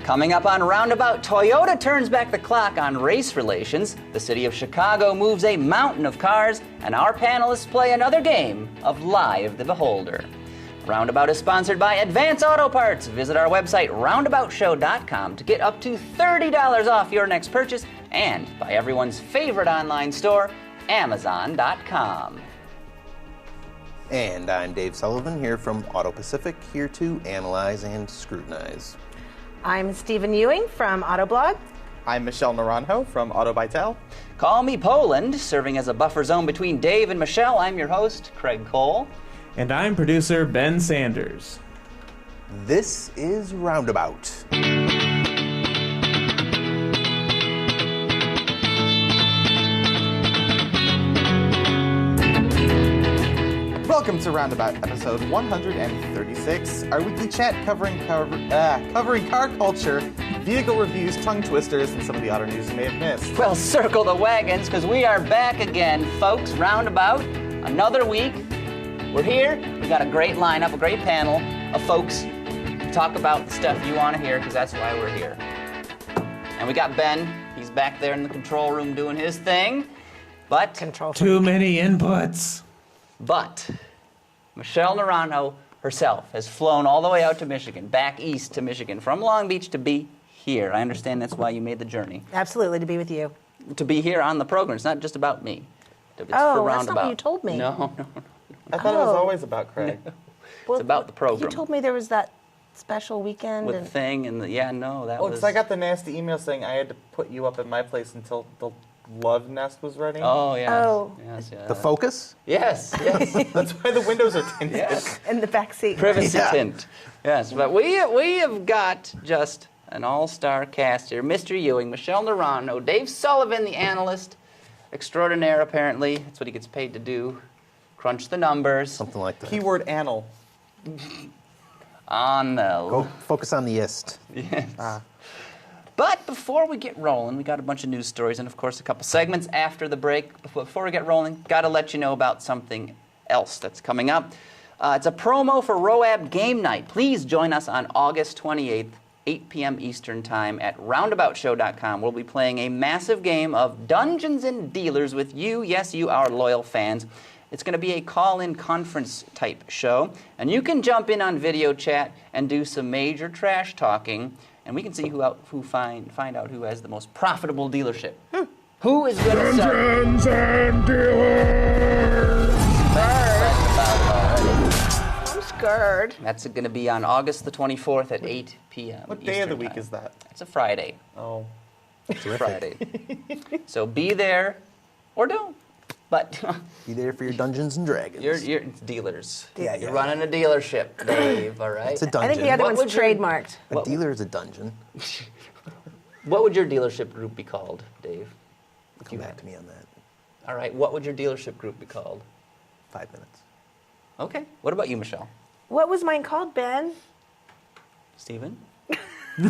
Coming up on Roundabout, Toyota turns back the clock on race relations, the city of Chicago moves a mountain of cars, and our panelists play another game of Live the Beholder. Roundabout is sponsored by Advance Auto Parts. Visit our website, roundaboutshow.com, to get up to $30 off your next purchase, and by everyone's favorite online store, Amazon.com. And I'm Dave Sullivan here from Auto Pacific, here to analyze and scrutinize. I'm Stephen Ewing from Autoblog. I'm Michelle Naranjo from Autobytel. Call me Poland, serving as a buffer zone between Dave and Michelle. I'm your host, Craig Cole. And I'm producer Ben Sanders. This is Roundabout. Welcome to Roundabout, episode 136, our weekly chat covering car culture, vehicle reviews, tongue twisters, and some of the auto news you may have missed. Well, circle the wagons, because we are back again, folks. Roundabout, another week. We're here. We got a great lineup, a great panel of folks to talk about the stuff you want to hear, because that's why we're here. And we got Ben. He's back there in the control room doing his thing. But too many inputs. But Michelle Naranjo herself has flown all the way out to Michigan, back east to Michigan, from Long Beach to be here. I understand that's why you made the journey. Absolutely, to be with you. To be here on the program. It's not just about me. It's for that's Roundabout. not what you told me. No. I thought it was always about Craig. Well, It's about the program. You told me there was that special weekend. With the thing and that Oh, was... because I got the nasty email saying I had to put you up at my place until the Love Nest was ready. Oh, yeah. Oh. Yes, yeah. The Focus? Yes. That's why the windows are tinted. Yes. In the back seat. Privacy Yeah. tint. Yes, but we have got just an all-star cast here. Mr. Ewing, Michelle Naranjo, Dave Sullivan, the analyst extraordinaire, apparently. That's what he gets paid to do. Crunch the numbers. Something like that. Keyword anal. On the... Go focus on the ist. Yes. But before we get rolling, we got a bunch of news stories and, of course, a couple segments after the break. Before we get rolling, got to let you know about something else that's coming up. It's a promo for RoundAbout Game Night. Please join us on August 28th, 8 p.m. Eastern Time at RoundAboutShow.com. We'll be playing a massive game of Dungeons and Dealers with you, yes, you, our loyal fans. It's going to be a call-in conference type show, and you can jump in on video chat and do some major trash talking, and we can see find out who has the most profitable dealership. Who is going to start? Dungeons and Dealers! I'm scared. That's going to be on August the 24th at 8 p.m. What day of the week is that? It's a Friday. Oh. It's a Friday. So be there or don't. But Be there for your Dungeons and Dragons. you're it's dealers. Yeah, You're yeah. running a dealership, Dave, all right? It's a I dungeon. think the other What one's would you- trademarked. A dealer is a dungeon. What would your dealership group be called, Dave? Come back to me on that. All right, what would your dealership group be called? 5 minutes. Okay. What about you, Michelle? What was mine called, Ben? Steven?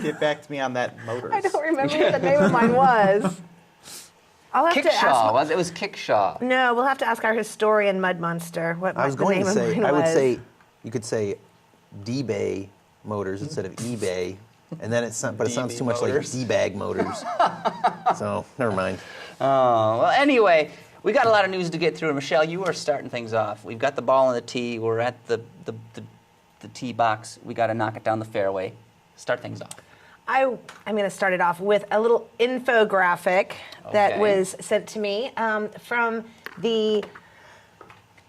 Get back to me on that motors. I don't remember what the name of mine was. I'll have to ask. Kickshaw. It was Kickshaw. No, we'll have to ask our historian, Mud Monster, what I was the going name to of say, mine I would was. say, you could say D-Bay Motors instead of eBay, and then it sounds too much like Motors. D-Bag Motors. So, never mind. Oh, well, anyway, we got a lot of news to get through. Michelle, you are starting things off. We've got the ball in the tee. We're at the tee box. We got to knock it down the fairway. Start things off. I'm going to start it off with a little infographic that Okay. was sent to me from the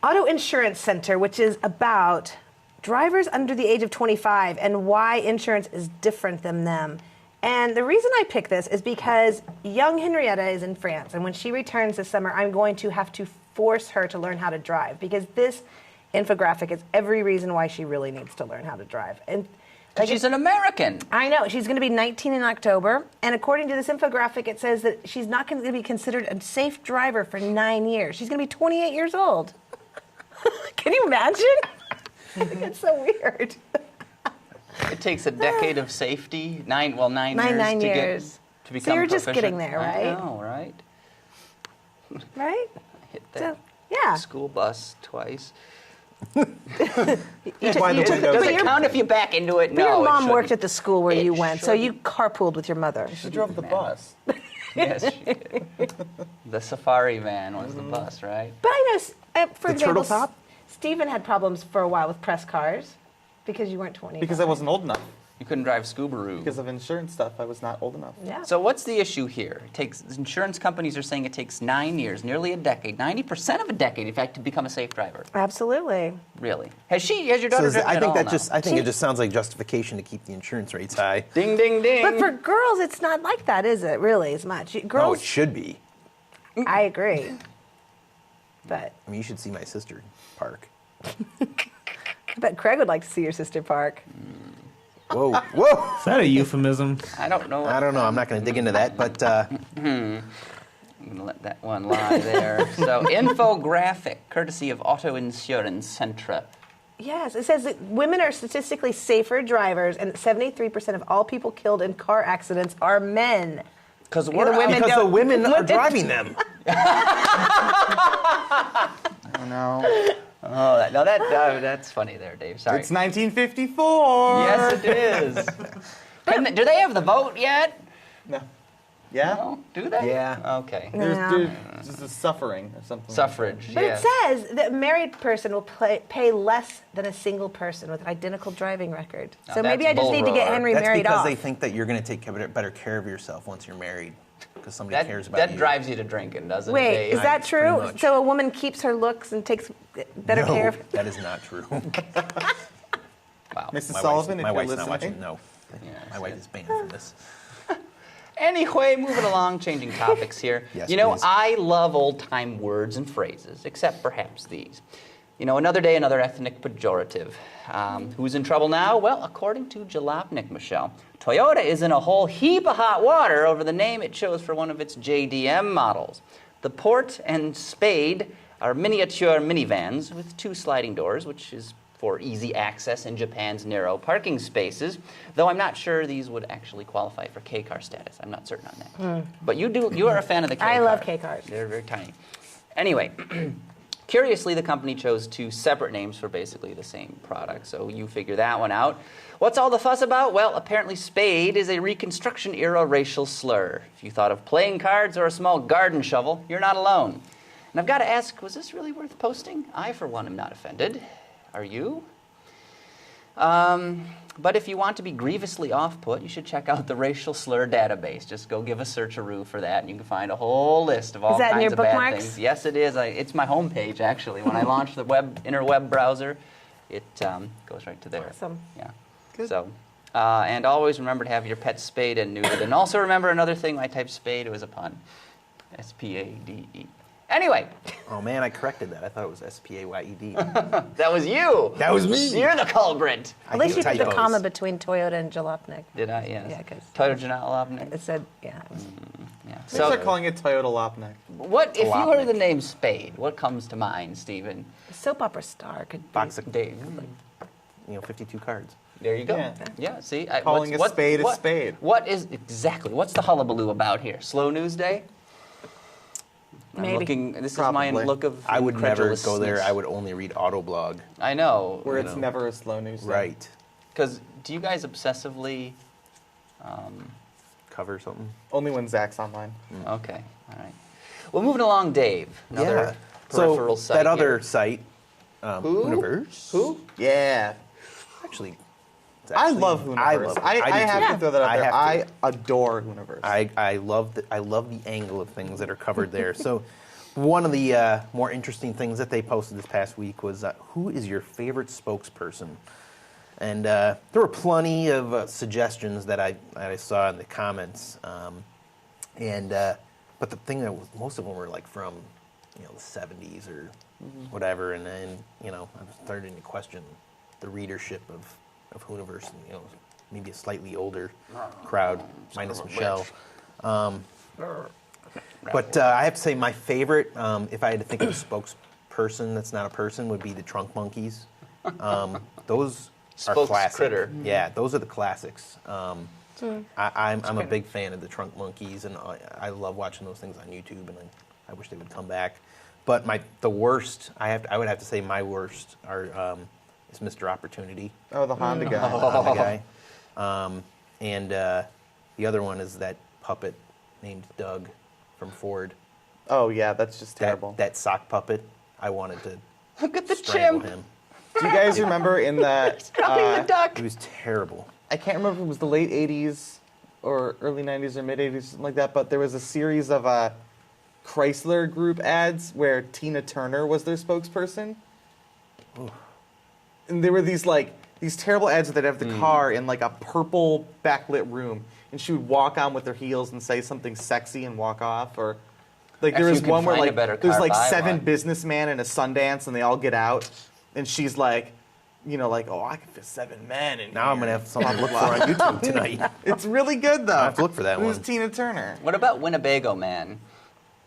Auto Insurance Center, which is about drivers under the age of 25 and why insurance is different than them. And the reason I picked this is because young Henrietta is in France, and when she returns this summer, I'm going to have to force her to learn how to drive, because this infographic is every reason why she really needs to learn how to drive. And Because she's an American. I know. She's going to be 19 in October. And according to this infographic, it says that she's not going to be considered a safe driver for 9 years. She's going to be 28 years old. Can you imagine? I think it's so weird. It takes a decade of safety. 9 years. Nine years. To become So you're just proficient. getting there, right? I know, right? Right? Hit that So, yeah. school bus twice. By the windows. Does it count if you back into it? But No, your it mom worked shouldn't. at the school where It you went, so you shouldn't. carpooled with your mother. She drove the bus. Yes, she did. The safari van was the bus, right? But I know, for The example, turtle top? Stephen had problems for a while with press cars because you weren't 20. Because I wasn't old enough. You couldn't drive Subaru. Because of insurance stuff, I was not old enough. Yeah. So what's the issue here? Insurance companies are saying it takes 9 years, nearly a decade, 90% of a decade, in fact, to become a safe driver. Absolutely. Really? Has your So daughter is driven I at think all that now? just I think it just sounds like justification to keep the insurance rates high. Ding, ding, ding. But for girls, it's not like that, is it? Really, as much. No, Girls, it should be. I agree. But I mean, you should see my sister park. I bet Craig would like to see your sister park. Whoa, whoa! Is that a euphemism? I don't know. I don't know. I'm not going to dig into that, but I'm going to let that one lie there. So, infographic, courtesy of Auto Insurance Centra. Yes, it says that women are statistically safer drivers, and 73% of all people killed in car accidents are men. Because The we're women because the don't- women are driving them. Oh, no. Oh, that's funny there, Dave. Sorry. It's 1954. Yes, it is. Do they have the vote yet? No. Yeah? No? Do they? Yeah. Okay. Yeah. There's a suffering or something. Suffrage. But yes. it says that a married person will pay less than a single person with an identical driving record. Now So maybe that's I just need to bull get roar. Henry That's married because off. they think that you're going to take better care of yourself once you're married, because somebody cares about That you. drives you to drinking, doesn't it, Wait, Dave? is that Pretty true? much. So a woman keeps her looks and takes better no, care of that is not true. Wow. Mrs. Sullivan, my if wife's you're not listening. watching. No, Yeah, my wife is banned from this. Anyway, moving along, changing topics here. Yes, you know, please. I love old-time words and phrases, except perhaps these. You know, another day, another ethnic pejorative. Who's in trouble now? Well, according to Jalopnik, Michelle, Toyota is in a whole heap of hot water over the name it chose for one of its JDM models. The Port and Spade are miniature minivans with 2 sliding doors, which is for easy access in Japan's narrow parking spaces, though I'm not sure these would actually qualify for K-car status. I'm not certain on that. But you are a fan of the K-car. I love K-cars. They're very tiny. Anyway, curiously, the company chose 2 separate names for basically the same product, so you figure that one out. What's all the fuss about? Well, apparently Spade is a Reconstruction-era racial slur. If you thought of playing cards or a small garden shovel, you're not alone. And I've got to ask, was this really worth posting? I, for one, am not offended. Are you? But if you want to be grievously off-put, you should check out the racial slur database. Just go give a search-a-roo for that, and you can find a whole list of all Is that in kinds your of bad bookmarks? things. Yes, it is. It's my homepage, actually. When I launch the interweb browser, it goes right to there. Awesome. Yeah. Good. So, and always remember to have your pet spayed and neutered. And also remember another thing. When I typed spade, it was a pun. S-P-A-D-E. Anyway, Oh man, I corrected that. I thought it was S-P-A-Y-E-D. that was you. That was me. You're the culprit. I At least hate you put the typos. comma between Toyota and Jalopnik. Did I? Yes. Yeah, 'cause- Toyota Janalabnik. It said, yeah. Yeah. They start So, calling it Toyota Lopnik. what if you heard Jalopnik. the name Spade? What comes to mind, Stephen? A soap opera star could be. Box of, Dave. 52 cards. There you go. Yeah. Yeah. See, Calling a spade a spade. What is exactly? What's the hullabaloo about here? Slow news day. I'm Maybe. looking. This Probably. is my look of. I would never go there. incredulousness. I would only read Autoblog. I know. Where You it's know. never a slow news day. Right. Because do you guys obsessively? Cover something. Only when Zach's online. Okay. All right. Well, moving along, Dave. Another So peripheral site. that other here. site, Who? Universe. Who? Yeah. Actually, it's I actually- love Hooniverse. I love it. I do have too. to throw that out I there. have I to. adore Hooniverse. I love the angle of things that are covered there. So, one of the more interesting things that they posted this past week was who is your favorite spokesperson? And there were plenty of suggestions that I saw in the comments. But the thing that was, most of them were like from the 70s or whatever, and then I'm starting to question the readership of Hooniverse, and maybe a slightly older crowd, minus Michelle. But I have to say, my favorite, if I had to think of a spokesperson that's not a person, would be the Trunk Monkeys. Those are Spokes classic. critter. Yeah, those are the classics. I'm a big fan of the Trunk Monkeys, and I love watching those things on YouTube, and I wish they would come back. But the worst, I would have to say my worst is Mr. Opportunity. Oh, the Honda guy. The Honda guy. And the other one is that puppet named Doug from Ford. Oh, yeah, that's just terrible. That sock puppet, I wanted to Look at the strangle chimp. him. Do you guys remember in that... Dropping the duck. He was terrible. I can't remember if it was the late 80s or early 90s or mid 80s, something like that, but there was a series of Chrysler Group ads where Tina Turner was their spokesperson. Ooh. And there were these terrible ads that have the car in like a purple backlit room, and she would walk on with her heels and say something sexy and walk off, or like there If was you could one where find a like better there's car, like buy 7 one. businessmen in a Sundance and they all get out, and she's like, like, oh, I can fit 7 men in Now I'm here. going to have something to look for on YouTube tonight. It's really good though. I have to look for that It was one. Tina Turner. What about Winnebago Man?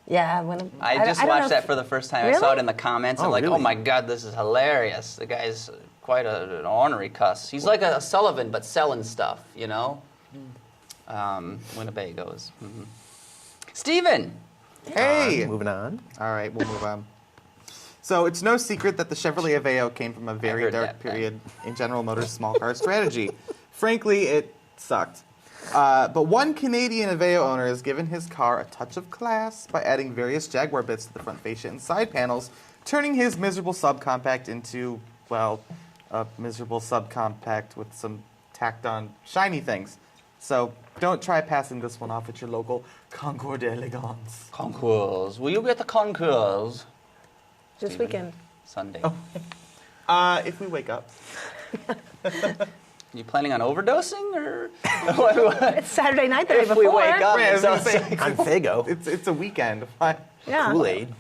Yeah, I just don't know watched if- that for the first time. I Really? saw it in the comments. I'm Oh, like, really? oh my God, this is hilarious. The guy's quite an ornery cuss. He's like a Sullivan, but selling stuff, you know? Winnebago's. Mm-hmm. Steven! Hey! Moving on. All right, we'll move on. So it's no secret that the Chevrolet Aveo came from a very heard dark that, period in General Motors' small car strategy. Frankly, it sucked. But one Canadian Aveo owner has given his car a touch of class by adding various Jaguar bits to the front fascia and side panels, turning his miserable subcompact into, well, a miserable subcompact with some tacked-on shiny things. So don't try passing this one off at your local Concours d'Elegance. Concours. Will you get the concours? This Steven. weekend. Sunday. If we wake up. You planning on overdosing, or It's Saturday night the day if before. we wake up? Right, I it was gonna sounds say, like- On Fago. It's a weekend. Yeah. Kool-Aid.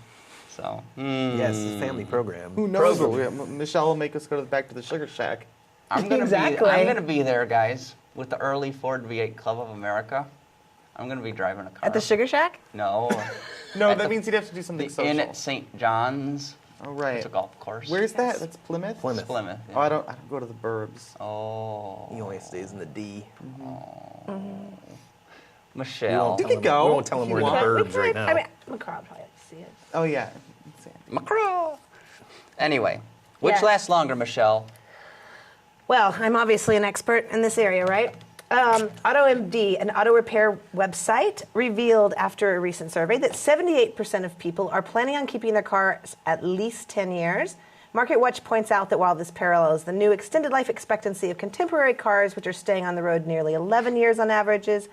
So, Yes, it's a family program. Who knows? Michelle will make us go back to the Sugar Shack. I'm gonna Exactly. I'm gonna be there, guys, with the early Ford V8 Club of America. I'm gonna be driving a car. At the Sugar Shack? No. No, At that the- means he'd have to do something The social. Inn at St. John's. Oh, right. It's a golf course. Where's that? That's Plymouth? Plymouth. It's Plymouth? Oh, Yeah. I don't go to the burbs. Oh. He only stays in the D. Michelle. You can go We won't tell him if we're you in the want. burbs right now. I mean, McCraw probably have to see it. Oh, yeah. Macron. Anyway, which Yes. lasts longer, Michelle? Well, I'm obviously an expert in this area, right? AutoMD, an auto repair website, revealed after a recent survey that 78% of people are planning on keeping their cars at least 10 years. MarketWatch points out that while this parallels the new extended life expectancy of contemporary cars, which are staying on the road nearly 11 years on averages,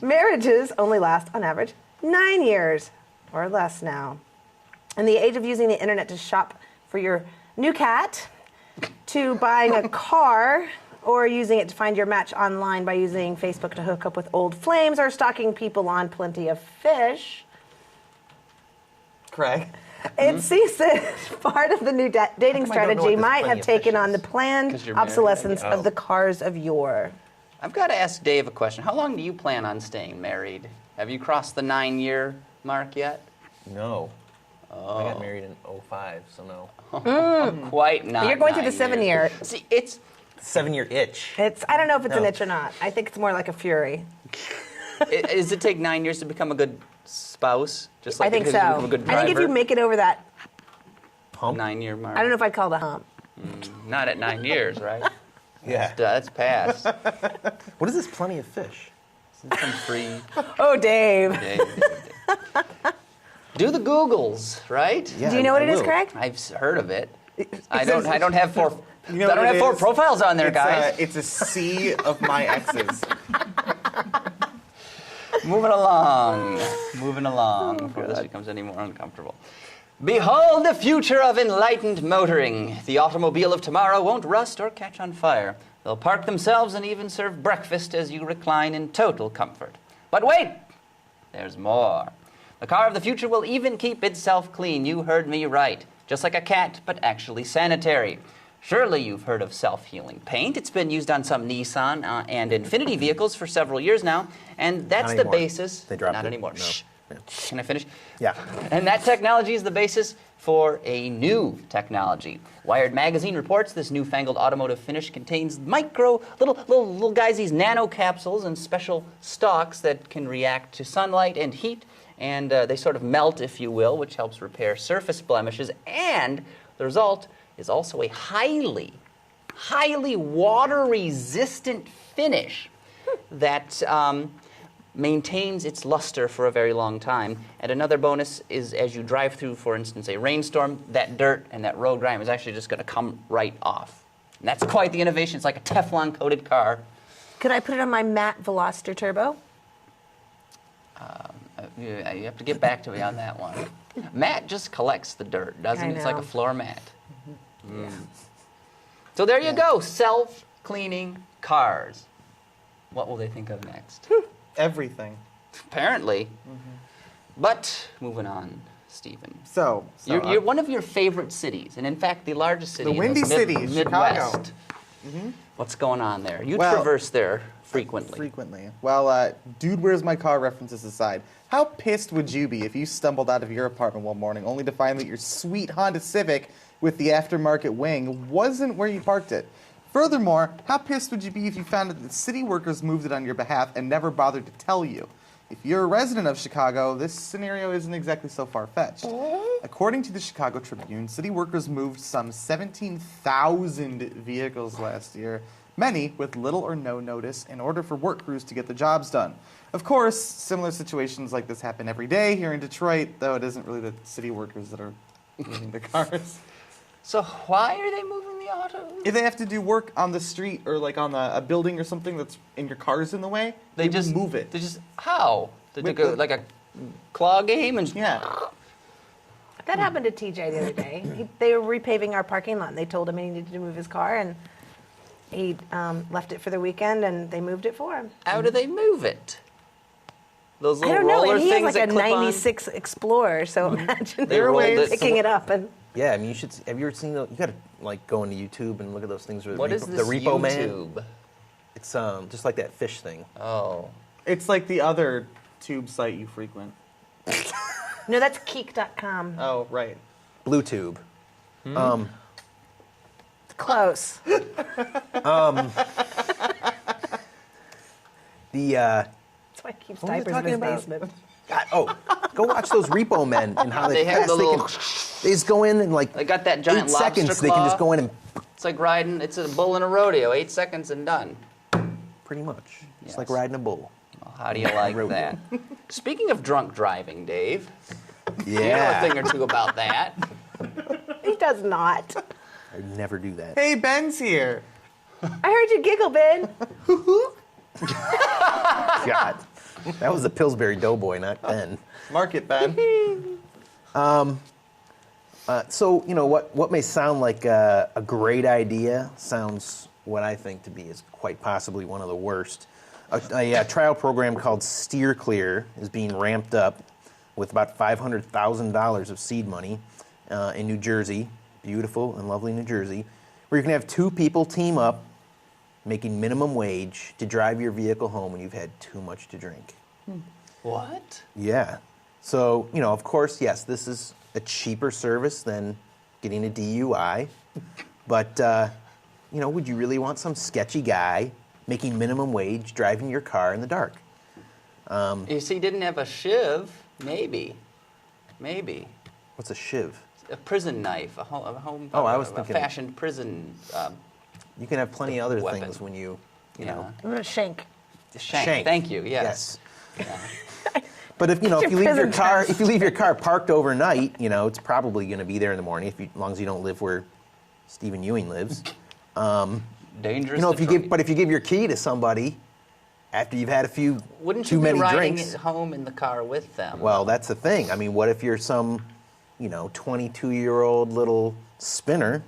marriages only last, on average, 9 years or less now. In the age of using the internet to shop for your new cat, to buying a car, or using it to find your match online by using Facebook to hook up with old flames, or stalking people on Plenty of Fish, Craig? it seems that part of the new dating How come I don't know strategy what this might Plenty have of taken Fish on the is? planned 'Cause you're married. obsolescence Oh. of the cars of yore. I've got to ask Dave a question. How long do you plan on staying married? Have you crossed the 9-year mark yet? No. I got married in 05, so no. Quite not. You're going through the 9 7-year. years. See, it's 7-year itch. I don't know if it's an No. itch or not. I think it's more like a fury. Does it take 9 years to become a good spouse? Just like I think it so. takes to become a good I think if you driver? make it over that, Hump? 9-year mark. I don't know if I'd call it a hump. Not at 9 years, right? Yeah. That's past. What is this Plenty of Fish? Some free. Oh, Dave. Dave. Do the Googles, right? Yeah, Do you know what I it is, will. Craig? I've heard of it. I says- don't have four. You know I don't what have it 4 is? profiles on there, It's guys. it's a sea of my exes. Moving along. Moving along before this becomes any more uncomfortable. Behold the future of enlightened motoring. The automobile of tomorrow won't rust or catch on fire. They'll park themselves and even serve breakfast as you recline in total comfort. But wait! There's more. The car of the future will even keep itself clean. You heard me right. Just like a cat, but actually sanitary. Surely you've heard of self-healing paint. It's been used on some Nissan and Infiniti vehicles for several years now. And that's Not the anymore. basis. They dropped Not it. anymore. No. Shh. Can I finish? Yeah. And that technology is the basis for a new technology. Wired magazine reports this newfangled automotive finish contains little guys, these nanocapsules and special stalks that can react to sunlight and heat, and they sort of melt, if you will, which helps repair surface blemishes. And the result is also a highly water-resistant finish that maintains its luster for a very long time. And another bonus is as you drive through, for instance, a rainstorm, that dirt and that road grime is actually just going to come right off. And that's quite the innovation. It's like a Teflon-coated car. Could I put it on my matte Veloster Turbo? You have to get back to me on that one. Matt just collects the dirt, doesn't he? It's like a know. floor mat. So there you go, self-cleaning cars. What will they think of next? Everything. Apparently. But moving on, Stephen. So You're one of your favorite cities, and in fact, the largest city The Windy in the City, Midwest. Chicago. What's going on there? You Well, traverse there frequently. Frequently. Well, dude, where's my car references aside, how pissed would you be if you stumbled out of your apartment one morning only to find that your sweet Honda Civic with the aftermarket wing wasn't where you parked it? Furthermore, how pissed would you be if you found that the city workers moved it on your behalf and never bothered to tell you? If you're a resident of Chicago, this scenario isn't exactly so far-fetched. According to the Chicago Tribune, city workers moved some 17,000 vehicles last year, many with little or no notice, in order for work crews to get the jobs done. Of course, similar situations like this happen every day here in Detroit, though it isn't really the city workers that are moving the cars. So why are they moving the autos? If they have to do work on the street or like on a building or something that's and your car's in the way, they just move it. They just how? They With took the- like a claw game and Yeah. That happened to TJ the other day. They were repaving our parking lot, and they told him he needed to move his car, and he left it for the weekend, and they moved it for him. How do they move it? Those I little don't know, roller and he has things like that a clip on? 96 Explorer, so imagine They rolled it picking it up. And Yeah, I mean, you should. Have you ever seen those? You gotta like go into YouTube and look at those things. Where What the is repo, this the repo man? YouTube? It's just like that fish thing. Oh. It's like the other tube site you frequent. no, that's Keek.com. Oh, right. Blue tube. Close. That's why he keeps What was I diapers in talking his about? basement. God, go watch those repo men and how They have the they, little- they just go in and like They got that giant 8 lobster seconds. They can claw. just go in and It's like riding, it's a bull in a rodeo, 8 seconds and done. pretty much. It's Yes. like riding a bull. Well, how do you like Rodeo. that? Speaking of drunk driving, Dave, you know a Yeah, thing or two about that. He does not. I'd never do that. Hey, Ben's here. I heard you giggle, Ben. God, that was the Pillsbury Doughboy, not Ben. Mark it, Ben. So, you know, what may sound like a great idea sounds what I think to be is quite possibly one of the worst. A trial program called Steer Clear is being ramped up with about $500,000 of seed money in New Jersey, beautiful and lovely New Jersey, where you can have 2 people team up making minimum wage to drive your vehicle home when you've had too much to drink. What? Yeah. So, you know, of course, yes, this is a cheaper service than getting a DUI. But, you know, would you really want some sketchy guy making minimum wage driving your car in the dark? If he didn't have a shiv, maybe. Maybe. What's a shiv? A prison knife, a home Oh, I was a thinking- fashioned prison You can have plenty of other Weapon. things when you Yeah. know. I'm going to shank. shank. Thank you. Yes. But if you know, It's if you your leave your prison car, trash. if you leave your car parked overnight, you know, it's probably going to be there in the morning. As long as you don't live where Stephen Ewing lives. Dangerous. You know, if you Detroit. give your key to somebody after you've had a few Wouldn't too you be many riding drinks. it home in the car with them? Well, that's the thing. I mean, what if you're some, you know, 22-year-old little spinner,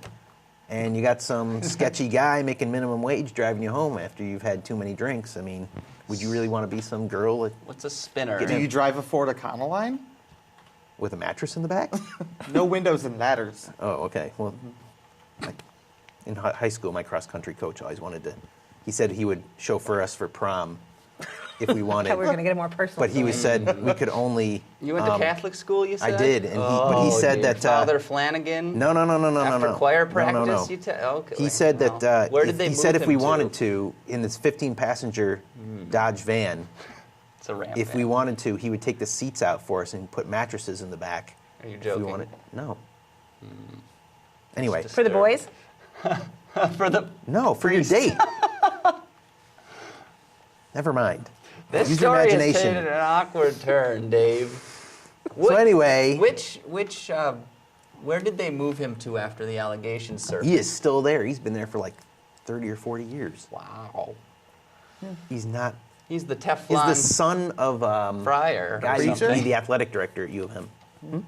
and you got some sketchy guy making minimum wage driving you home after you've had too many drinks? I mean, would you really want to be some girl What's a spinner? Do you drive a Ford Econoline? with a mattress in the back? No windows and ladders. Oh, okay. Well, in high school, my cross-country coach always wanted to. He said he would chauffeur us for prom if we wanted. We're going to get it more personal. But he said we could only. You went to Catholic school, you said? I did, and but he said dear. that Father Flanagan. No. After choir practice, No. you okay. He said that where did they he move said if him we to? wanted to, in this 15-passenger Dodge van, It's a ramp. if we wanted to, he would take the seats out for us and put mattresses in the back. Are you If joking? we wanted, no. Anyway, For the boys? For the no, for your date. Never mind. this Use your story has imagination. taken an awkward turn, Dave. So anyway, Where did they move him to after the allegations surfaced? he is still there. He's been there for like 30 or 40 years. Wow. He's not. He's the He's Teflon the son of Fryer. guy or who used to something. be the athletic director at U of M.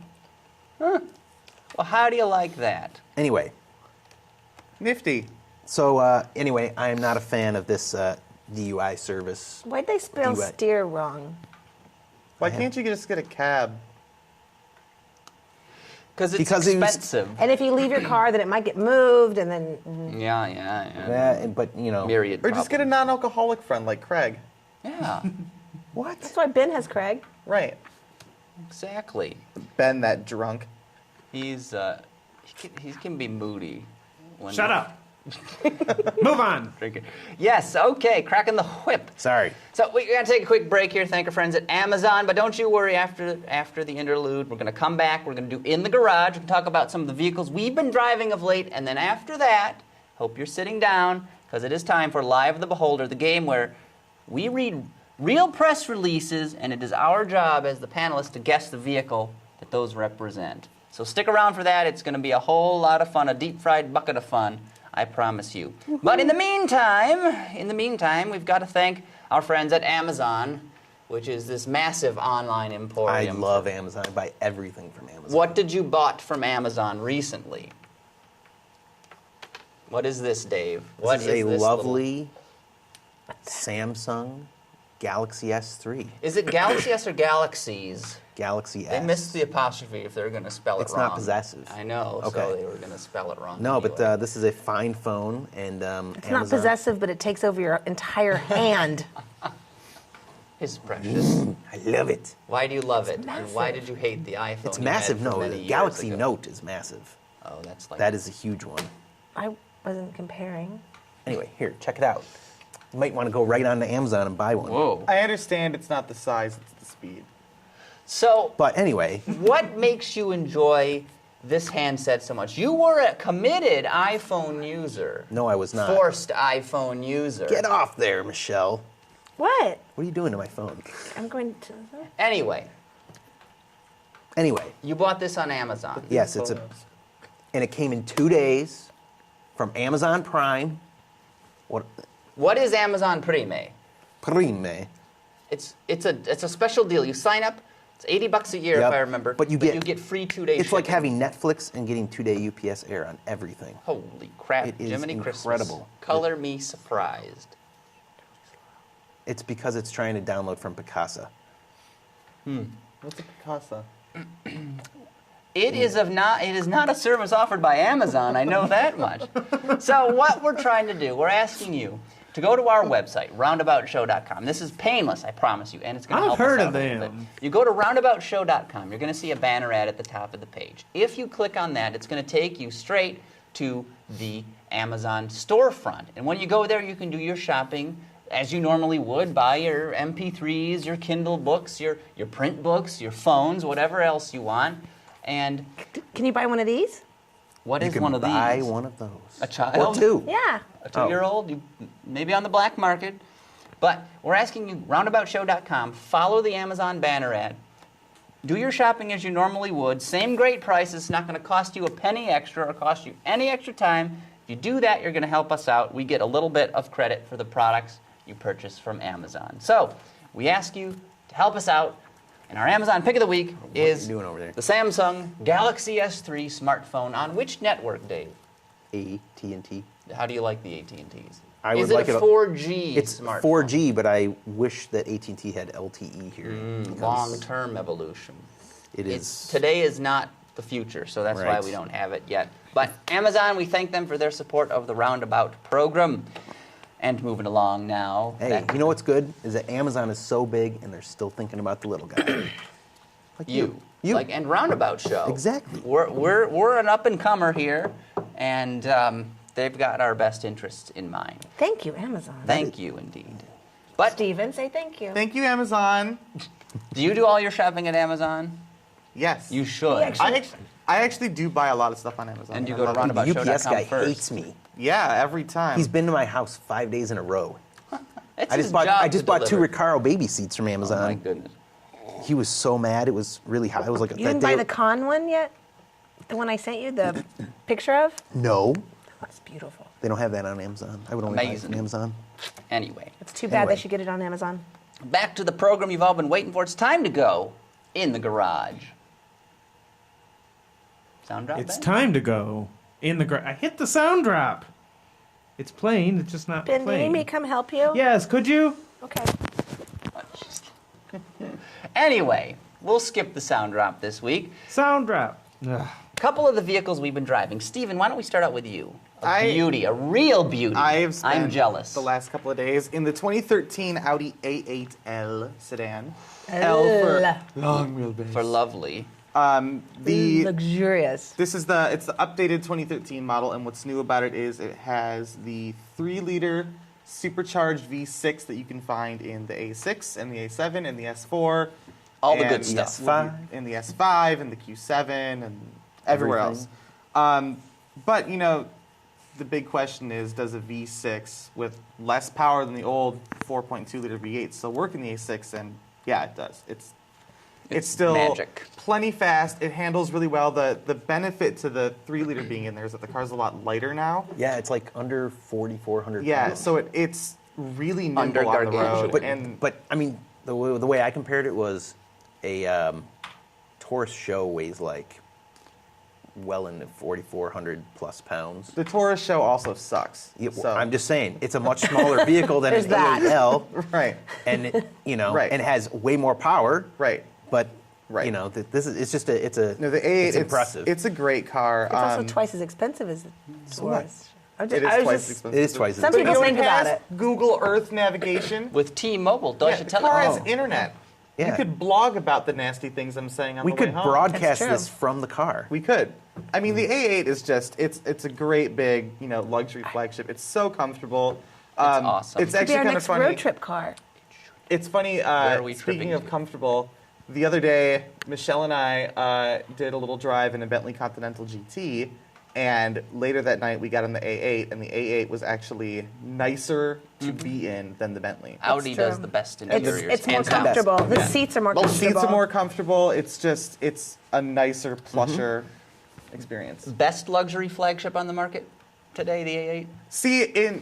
Well, how do you like that? Anyway, Nifty. so anyway, I am not a fan of this DUI service. Why'd they spell DUI. steer wrong? Why can't you just get a cab? Because it's Because he was- expensive. And if you leave your car, then it might get moved, and then Yeah. Yeah, but you know. Myriad Or just get a problems. non-alcoholic friend like Craig. Yeah, What? that's why Ben has Craig. Right. exactly. Ben, that drunk. He can be moody. When Shut up. Move on. Drinking. Yes, okay, cracking the whip. Sorry. So we got to take a quick break here. Thank our friends at Amazon. But don't you worry, after the interlude, we're going to come back. We're going to do In the Garage. We're going to talk about some of the vehicles we've been driving of late. And then after that, hope you're sitting down, because it is time for Live of the Beholder, the game where we read real press releases, and it is our job as the panelists to guess the vehicle that those represent. So stick around for that. It's going to be a whole lot of fun, a deep-fried bucket of fun, I promise you. But in the meantime, we've got to thank our friends at Amazon, which is this massive online I emporium. love Amazon. I buy everything from Amazon. What did you bought from Amazon recently? What is this, Dave? What This is a this lovely Samsung Galaxy S3. Is it Galaxy S or Galaxies? Galaxy They S. missed the apostrophe if they're going to spell it It's wrong. not possessive. I know, so Okay. they were going to spell it wrong. No, anyway. but this is a fine phone, and It's not possessive, but it takes over your entire hand. It's precious. I love it. Why do you love it? And massive. why did you hate the iPhone? It's you massive. had for No, many the years Galaxy ago? Note is massive. Oh, that's like That is a huge one. I wasn't comparing. Anyway, here, check it out. You might want to go right on to Amazon and buy one. Whoa. I understand it's not the size, it's the speed. So, But anyway, what makes you enjoy this handset so much? You were a committed iPhone user. no, I was not. Forced iPhone user. Get off there, Michelle. What? What are you doing to my phone? I'm going to. Anyway, Anyway, you bought this on Amazon. yes, and it came in 2 days from Amazon Prime. What is Amazon Prime? Prime. It's a special deal. You sign up. It's $80 a year Yep. if I remember. But you get free 2 days. It's like shipping. having Netflix and getting 2-day UPS Air on everything. Holy crap! It is Jiminy incredible. Christmas. Color me surprised. It's because it's trying to download from Picasa. What's a Picasa? It is not a service offered by Amazon, I know that much. So what we're trying to do, we're asking you to go to our website, roundaboutshow.com. This is painless, I promise you, and it's going to I've help us heard out of a little them. bit. You go to roundaboutshow.com, you're going to see a banner ad at the top of the page. If you click on that, it's going to take you straight to the Amazon storefront. And when you go there, you can do your shopping as you normally would, buy your MP3s, your Kindle books, your print books, your phones, whatever else you want. And Can you buy one of these? what You is can one of buy these? one of those. A child? Or two. Yeah. A 2-year-old, you, maybe on the black market. But we're asking you, roundaboutshow.com, follow the Amazon banner ad. Do your shopping as you normally would. Same great price. It's not going to cost you a penny extra or cost you any extra time. If you do that, you're going to help us out. We get a little bit of credit for the products you purchase from Amazon. So we ask you to help us out. And our Amazon pick of the week is you doing over there? the Samsung Galaxy S3 smartphone. On which network, Dave? AT&T. How do you like the AT&Ts? I would Is it like a it- 4G It's smartphone? 4G, but I wish that AT&T had LTE here. because Long-term evolution. It is. Today is not the future, so that's why Right. we don't have it yet. But Amazon, we thank them for their support of the Roundabout program. And moving along now. Hey, you know what's good? Is that Amazon is so big and they're still thinking about the little guy. Like You. You. Like, and RoundAbout show. Exactly. We're an up-and-comer here, and they've got our best interests in mind. Thank you, Amazon. Thank you, indeed. But Steven, say thank you. Thank you, Amazon. do you do all your shopping at Amazon? Yes. You should. I actually do buy a lot of stuff on Amazon. And you I go to love it. RoundAbout. The UPS guy first. hates me. Yeah, every time. He's been to my house 5 days in a row. It's I his just bought job I just to bought 2 deliver. Recaro baby seats from Oh Amazon. my goodness. He was so mad. It was really hot. It was like You didn't buy the con one yet? The one I sent you the picture of? No, That's beautiful. they don't have that on Amazon. I would only buy it Amazing. from Amazon. Anyway, It's too bad Anyway. they should get it on Amazon. back to the program you've all been waiting for. It's time to go in the garage. Sound drop. It's Ben? time to go in the I hit the sound drop. It's playing. It's just not Ben, do you need playing. me to come help you? Yes, could you? Okay. Anyway, we'll skip the sound drop this week. Sound drop. Ugh. A couple of the vehicles we've been driving. Steven, why don't we start out with you? I- Beauty, a real beauty. I've spent I'm jealous. the last couple of days in the 2013 Audi A8L sedan. L Long wheelbase. for lovely. Luxurious. This is it's the updated 2013 model, and what's new about it is it has the 3-liter supercharged V6 that you can find in the A6 and the A7 and the S4. All the and good stuff. S5. In the S5 and the Q7 and everywhere Everything. else. But, you know, the big question is, does a V6 with less power than the old 4.2-liter V8 still work in the A6? And yeah, it does. It's still magic. plenty fast. It handles really well. The benefit to the 3-liter being in there is that the car's a lot lighter now. Yeah, it's like under 4,400 Yeah, pounds. so it's really nimble Under on the gargantuan. road. But I mean, the way I compared it was a Taurus show weighs like well into 4,400 plus pounds. The Taurus show also sucks. Yeah, so. I'm just saying, it's a much smaller vehicle than an There's that. A8L, Right, and it, Right. and it has way more power. right. But Right. this is it's just No, the A8, it's impressive. It's a great car. It's also twice as expensive as the Taurus. It is twice as expensive. It is twice as Some But people you know, think it about has it. Google Earth navigation. With T-Mobile, don't Yeah, you the tell car it? has internet. You Yeah. could blog about the nasty things I'm saying on we the way could home. broadcast That's this true. from the car. We could. I mean, the A8 is just, it's a great big, luxury flagship. It's so comfortable. awesome. It's Could be actually our kind of next funny. road trip car. It's funny, are we speaking tripping of to? comfortable, the other day, Michelle and I did a little drive in a Bentley Continental GT, and later that night we got in the A8, and the A8 was actually nicer to be in than the Bentley. Audi true. does the best interiors. It's more hands down. comfortable. The Yeah. seats are more The comfortable. seats are more comfortable. It's a nicer, plusher experience. Best luxury flagship on the market today, the A8? See,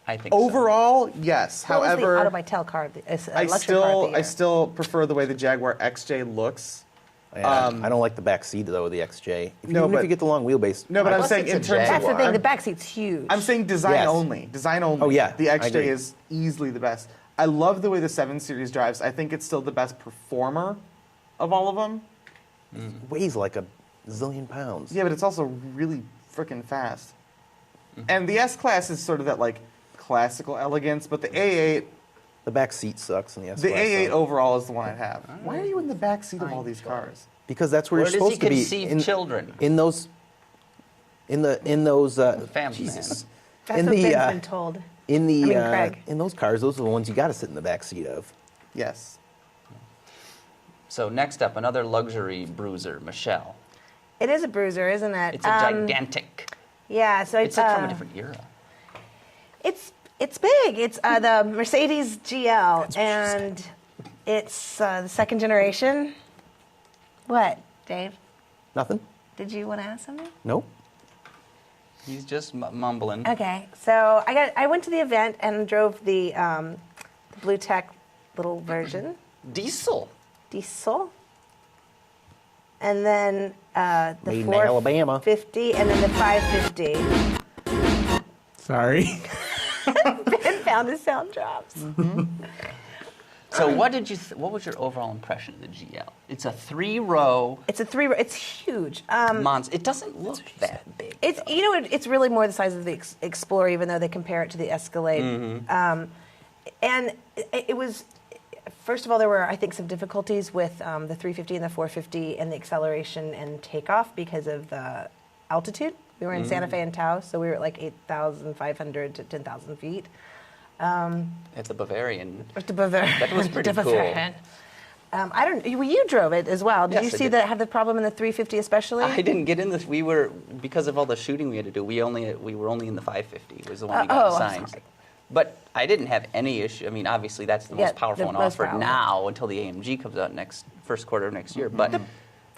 I think so. overall, yes. What was However, the Auto by Tel car? Luxury car I of still the year? I still prefer the way the Jaguar XJ looks. Yeah, I don't like the back seat though of the XJ. No, Even if but- you get the long wheelbase. No, but I'm Plus saying it's a in terms That's of the thing. The back seat's huge. I'm saying design Yes. only. Design only. Oh, yeah, The I XJ agree. is easily the best. I love the way the 7 Series drives. I think it's still the best performer of all of them. weighs like a zillion pounds. Yeah, but it's also really freaking fast. And the S-Class is sort of that like classical elegance, but the A8, The back seat sucks in the S. the A8 overall is the one I'd have. Why are you in the back seat of all these cars? because that's where, Where you're does he supposed to be. conceive children? In those. In those. Family Jesus. man. That's in what the Ben's been told. in the I mean, Craig. in those cars, those are the ones you got to sit in the back seat of. Yes. So next up, another luxury bruiser, Michelle. It is a bruiser, isn't it? It's a gigantic. Yeah, so It's like from a different era. It's big. It's the Mercedes GL, and it's the second generation. What, Dave? Nothing. Did you want to ask something? Nope. He's just mumbling. Okay, so I went to the event and drove the Blue Tech little version, Diesel. diesel, and then the Made in Alabama. 450, and then the 550. Sorry. And found the sound drops. So what did you? What was your overall impression of the GL? It's a 3-row It's a 3-row. It's huge. monster. It doesn't look that big. It's though. it's really more the size of the Explorer, even though they compare it to the Escalade. And it was. First of all, there were, I think, some difficulties with the 350 and the 450 and the acceleration and takeoff because of the altitude. We were in Santa Fe and Taos, so we were at like 8,500 to 10,000 feet. At the Bavarian. At the Bavarian. That was pretty the cool. Bavarian. I don't. Well, you drove it as well. Did Yes, you I see did. that have the problem in the 350 especially? I didn't get in this. We were, because of all the shooting we had to do. We were only in the 550. Was the one we got I'm assigned. sorry. But I didn't have any issue. I mean, obviously that's the Yeah, most powerful the one most offered powerful. now until the AMG comes out first quarter of next year. But The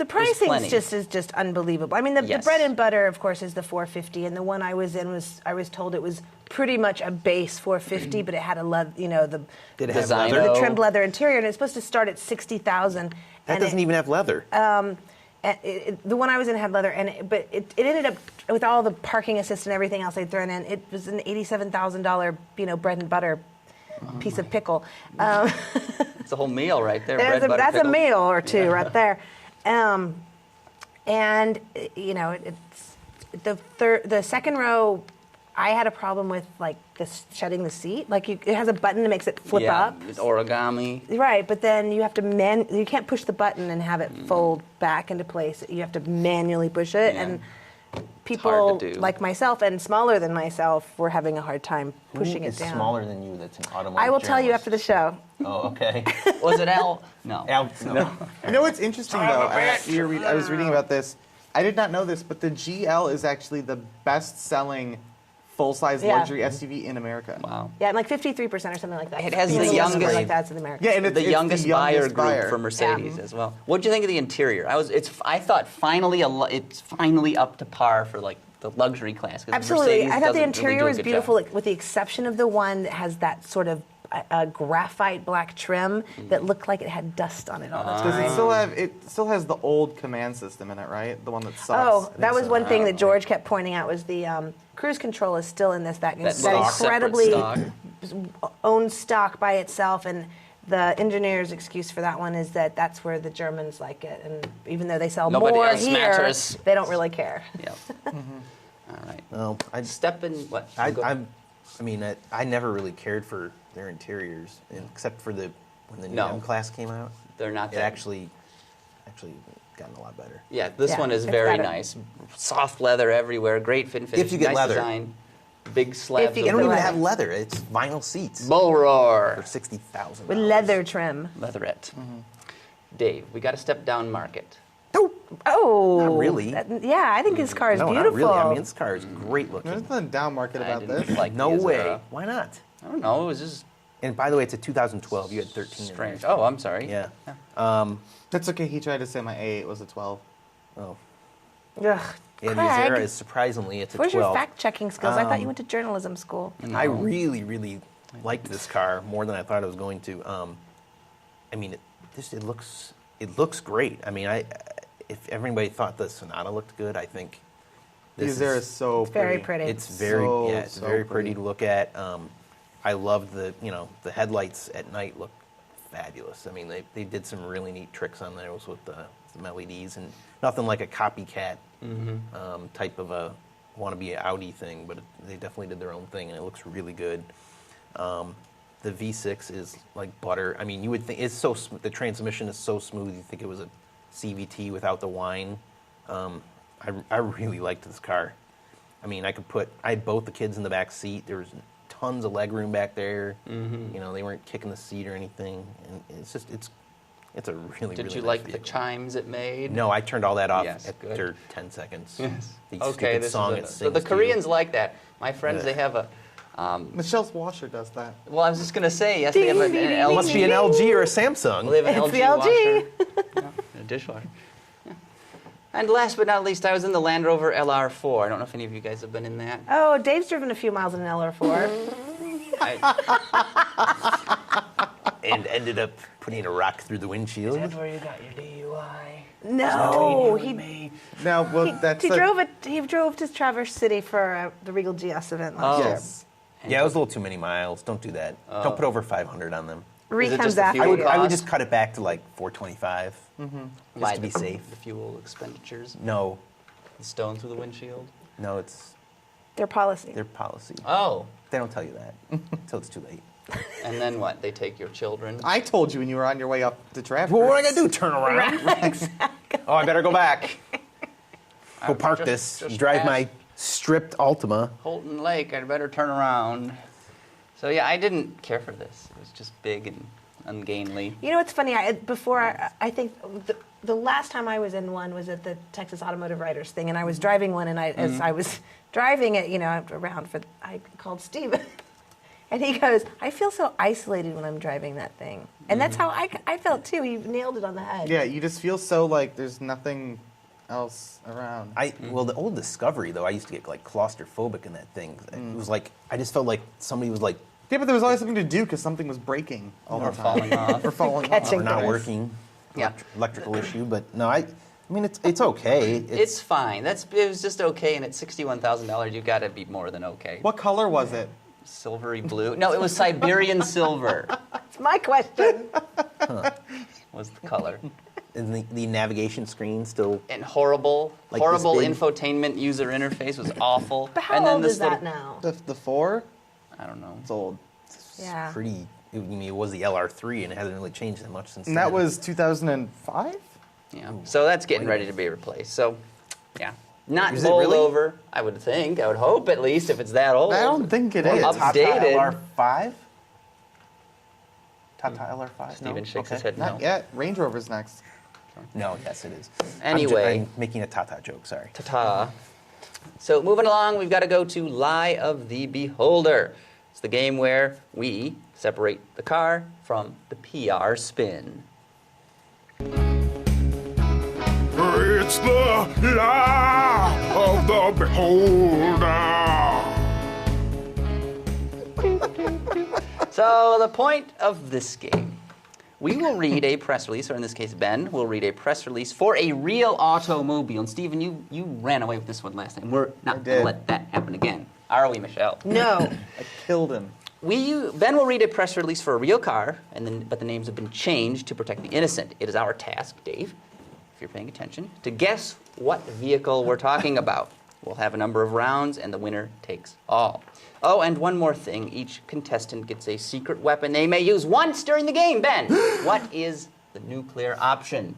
There's pricing plenty. is just unbelievable. I mean, the Yes. bread and butter, of course, is the 450, and the one I was in I was told it was pretty much a base 450, but it had a the Did it have Design leather? of- the trimmed leather interior, and it's supposed to start at 60,000. That doesn't even have leather. The one I was in had leather, but it ended up with all the parking assist and everything else they'd thrown in. It was an $87,000 bread and butter piece of pickle. it's a whole meal right there. Bread, butter, That's a pickle. meal or two right there. And it's the second row. I had a problem with like shutting the seat. Like it has a button that makes it flip up. It's origami. Right, but then you have to you can't push the button and have it fold back into place. You have to manually push it, Yeah. and hard people to do. like myself and smaller than myself were having a hard time pushing Who it is down. smaller than you that's an automotive I will tell you after the show. Oh, okay. Was it Al? No. No. You know what's interesting though? I was reading about this. I did not know this, but the GL is actually the best-selling full-size Yeah. luxury SUV in America. Wow. Yeah, and like 53% or something like that. It has Something the something youngest- like that's in America. Yeah, and it's The youngest the buyer youngest group buyer. for Mercedes as well. What do you think of the interior? I thought finally it's finally up to par for like the luxury class. 'Cause Absolutely. Mercedes I thought the doesn't really interior do a was good beautiful, job. with the exception of the one that has that sort of graphite black trim that looked like it had dust on it all the Does time. it still has the old command system in it, right? The one that sucks. Oh, that was one thing Oh. that George kept pointing out was the cruise control is still in this that That incredibly separate stock. owned stock by itself, and the engineer's excuse for that one is that that's where the Germans like it, and even though they sell Nobody more else here, matters. they don't really care. Yeah. All right. No, Step in what? I never really cared for their interiors, except for when the new No. M class came out. They're not It that. actually gotten a lot better. Yeah, this Yeah, one is it's very better. nice. Soft leather everywhere. Great fit and finish. If you get nice leather. design. Big slabs. you They get of don't even leather. have leather. It's vinyl seats Bull for roar. $60,000 With leather trim. Leatherette. Dave, we got to step down market. Oh, Not really. Yeah, I think his car is No, beautiful. not really. I mean, this car is great looking. There's nothing down market I about didn't this. like No these, way. Why not? I don't know. It was just And by the way, it's a 2012. You had 13. in strange. there. Oh, I'm sorry. Yeah. That's okay. He tried to say my A8 was a 12. Oh. Ugh, Yeah, the Craig, Azera is surprisingly, it's a where's 12. your fact-checking skills? I thought you went to journalism school. I really, really liked this car more than I thought I was going to. I mean, it looks great. I mean, if everybody thought the Sonata looked good, I think The this Azera is is so It's very pretty. pretty. it's very So, it's so very pretty pretty. to look at. I love the headlights at night look fabulous. I mean, they did some really neat tricks on those with some LEDs, and nothing like a copycat type of a wannabe Audi thing, but they definitely did their own thing, and it looks really good. The V6 is like butter. I mean, you would think it's so the transmission is so smooth. You think it was a CVT without the whine. I really liked this car. I mean, I had both the kids in the back seat. There was tons of leg room back there. You know, they weren't kicking the seat or anything, and it's a really Did really you nice like the vehicle. chimes it made? No, I turned all that off Yes, good. after 10 seconds. Yes. The Okay, stupid this song is it so sings the to you. Koreans like that. My friends, Ugh. they have a. Michelle's washer does that. Well, I was just gonna say yes. They have an LG. Must be an LG or a Samsung. Well, they have an It's LG the LG. washer. Yeah, and a dishwasher. Yeah. And last but not least, I was in the Land Rover LR4. I don't know if any of you guys have been in that. Oh, Dave's driven a few miles in an LR4. And ended up putting a rock through the windshield. where you got your DUI? No, he Now, well, that's he a- drove it. He drove to Traverse City for the Regal GS event last year. Yes. Yeah, it was a little too many miles. Don't do that. Don't put over 500 on them. Ree Is it comes just a after fuel you. I would cost? just cut it back to like 425, just to be safe. The fuel expenditures, No, the stone through the windshield. no, it's Their policy. their policy. Oh, They don't tell you that until it's too late. and then what? They take your children. I told you when you were on your way up to traffic. Well, what am I gonna do? Turn around? Oh, I better go back. Go park just drive ask- my stripped Altima. Holton Lake, I'd better turn around. So yeah, I didn't care for this. It was just big and ungainly. You know what's funny? I think the last time I was in one was at the Texas Automotive Writers thing, and I was driving one, and as I was driving it, around I called Steve, and he goes, "I feel so isolated when I'm driving that thing," and that's how I felt too. He nailed it on the head. Yeah, you just feel so like there's nothing else around. Well, the old Discovery though, I used to get like claustrophobic in that thing. It was like I just felt like somebody was like Yeah, but there was always something to do because something was breaking all Or the time. falling off. Or falling off. Catching or not things. working. Yeah. Electrical issue, but no, I mean it's okay. It's fine. It was just okay, and at $61,000, you got to be more than okay. What color was it? Silvery blue? No, it was Siberian silver. It's my question. Was the color. And the navigation screen still. And horrible Like this big? infotainment user interface was awful. But how and then old this is that little- now? The 4? I don't know. It's old. Yeah. Pretty. I mean, it was the LR3, and it hasn't really changed that much since. And that then. was 2005? Yeah. So that's getting ready to be replaced. So, yeah. Not Is it bowled really? over, I would think. I would hope, at least, if it's that old. I don't think it Well, is. updated. LR5. Tata LR5. Steven no? shakes Okay. his head no. Not yet. Range Rover's next. No, yes, it is. Anyway. I'm making a Tata joke. Sorry. Ta-ta. So moving along, we've got to go to Lie of the Beholder. It's the game where we separate the car from the PR spin. It's the lie of the beholder. So the point of this game, we will read a press release, or in this case, Ben will read a press release for a real automobile. And Stephen, you ran away with this one last time. We're not going did. to let that happen again. Are we, Michelle? No. I killed him. Ben will read a press release for a real car, but the names have been changed to protect the innocent. It is our task, Dave, if you're paying attention, to guess what vehicle we're talking about. We'll have a number of rounds, and the winner takes all. Oh, and one more thing. Each contestant gets a secret weapon they may use once during the game. Ben, what is the nuclear option?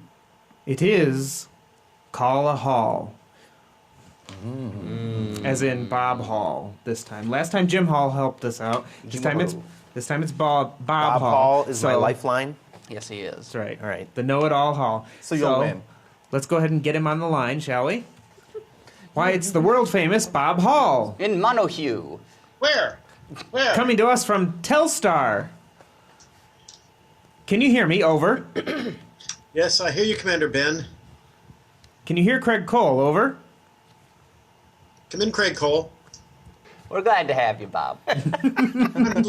It is Call a Hall. As in Bob Hall this time. Last time Jim Hall helped us out. This time it's Bob Bob Hall. Hall is my So- lifeline. Yes, he is. That's right. All right. The know-it-all Hall. So you'll win. Let's go ahead and get him on the line, shall we? Why, it's the world-famous Bob Hall, In Monohue. Where? Where? coming to us from Telstar. Can you hear me? Over. Yes, I hear you, Commander Ben. Can you hear Craig Cole? Over. Come in, Craig Cole. We're glad to have you, Bob. I'm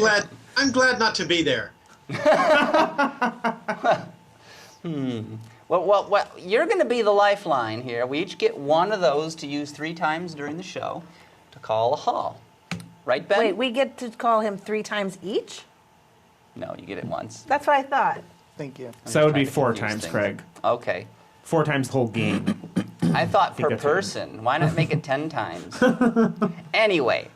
glad not to be there. Well, you're going to be the lifeline here. We each get one of those to use 3 times during the show to call a hall. Right, Ben? Wait, we get to call him 3 times each? No, you get it once. That's what I thought. Thank you. So that would trying be to 4 confuse times, things. Craig. Okay. 4 times the whole game. I thought per that's right. person. Why not make it 10 times? Anyway,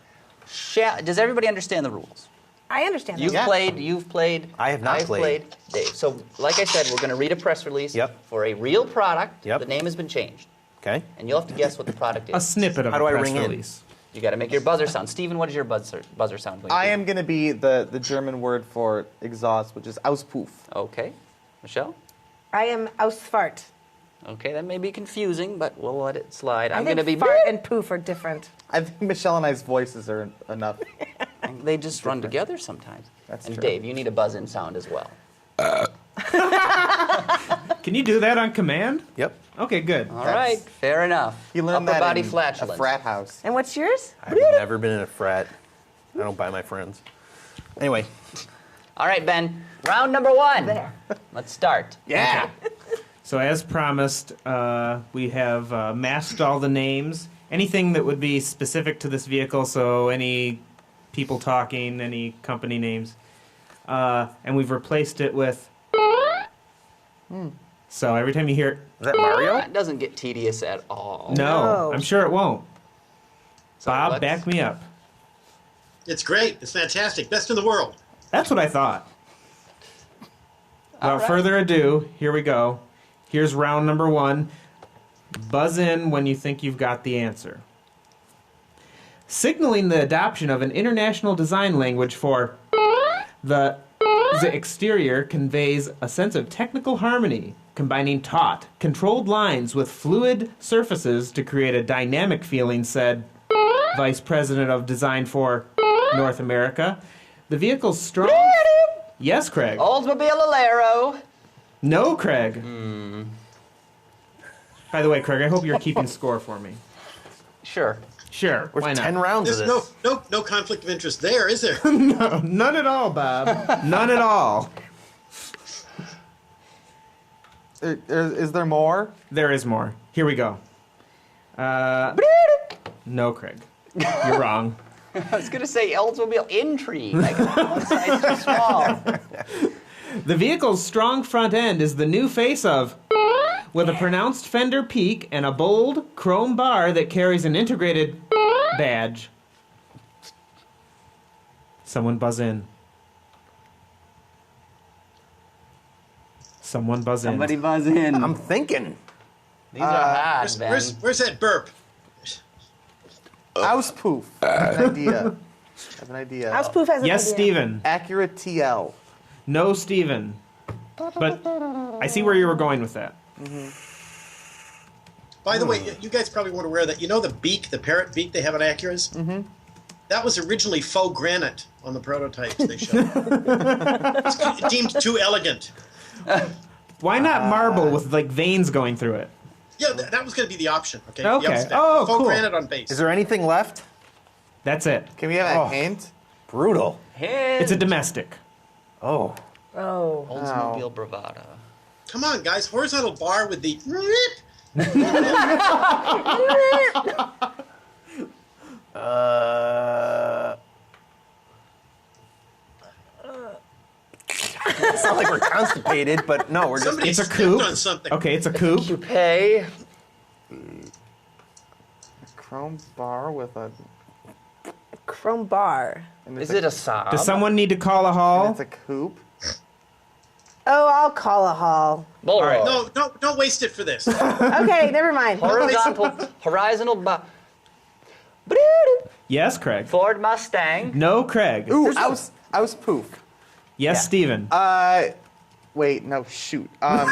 does everybody understand the rules? I understand You've that. played. I have not I've played. Dave. So, like I said, we're going to read a press release Yep. for a real product. Yep. The name has been changed. Okay. And you'll have to guess what the product A is. snippet of How a do I press ring in? release. You got to make your buzzer sound. Steven, what is your buzzer sound going to I be? am going to be the German word for exhaust, which is Auspuff. Okay. Michelle? I am Ausfart. Okay, that may be confusing, but we'll let it slide. I I'm think going to be... fart and poof are different. I think Michelle and I's voices are enough. They just run together sometimes. That's and true. Dave, you need a buzz-in sound as well. Can you do that on command? Yep. Okay, good. All right, fair enough. You learned Upper that body in flatulence. a frat house. And what's yours? I've never been in a frat. I don't buy my friends. Anyway, All right, Ben. Round number 1. There. Let's start. Yeah. So as promised, we have masked all the names. Anything that would be specific to this vehicle, so any people talking, any company names. and we've replaced it with. So every time you hear it, Is that Mario? That doesn't get tedious at all. no, No. I'm sure it won't. So Bob, let's- back me up. It's great. It's fantastic. Best in the world. That's what I thought. All Without right. further ado, here we go. Here's round number 1. Buzz in when you think you've got the answer. Signaling the adoption of an international design language for the exterior conveys a sense of technical harmony, combining taut, controlled lines with fluid surfaces to create a dynamic feeling, said Vice President of Design for North America. The vehicle's strong... Yes, Craig. Oldsmobile Alero. No, Craig. By the way, Craig, I hope you're keeping score for me. Sure. Sure, We're why not? 10 rounds of There's this. no conflict of interest there, is there? No, none at all, Bob. None at all. Is there more? There is more. Here we go. No, Craig. You're wrong. I was going to say Oldsmobile Intrigue. Like one size too small. The vehicle's strong front end is the new face of, with a pronounced fender peak and a bold chrome bar that carries an integrated badge. Someone buzz in. Someone buzz in. Somebody buzz in. I'm thinking. These are hard, Ben. Where's that burp? Auspoof. I have an idea. I have an idea. Auspoof has an Yes, idea. Steven. Accurate TL. No, Steven. But I see where you were going with that. By the way, you guys probably weren't aware that the beak, the parrot beak they have on Acuras? Mm-hmm. That was originally faux granite on the prototypes they showed. It's deemed too elegant. Why not marble with like veins going through it? Yeah, that was going to be the option. Okay. Okay. The option. Oh, faux cool. granite on base. Is there anything left? That's it. Can we have a hint? Brutal. It's a domestic. Oh. Oh. Oldsmobile Bravada. Come on, guys. Horizontal bar with the. It's not like we're constipated, but no, we're just. Somebody It's a stepped coupe. on something. Okay, it's a coupe. Coupe. Chrome bar with a. Chrome bar. and Is it's it a Saab? Does someone need to call a and hall? it's a coupe. Oh, I'll call a hall. Bull All right. roar. No, don't waste it for this. Okay, never mind. Horizontal Yes, Craig. Ford Mustang. No, Craig. Ooh, Auspoof. Yes, Steven. Wait, no, shoot. Crap,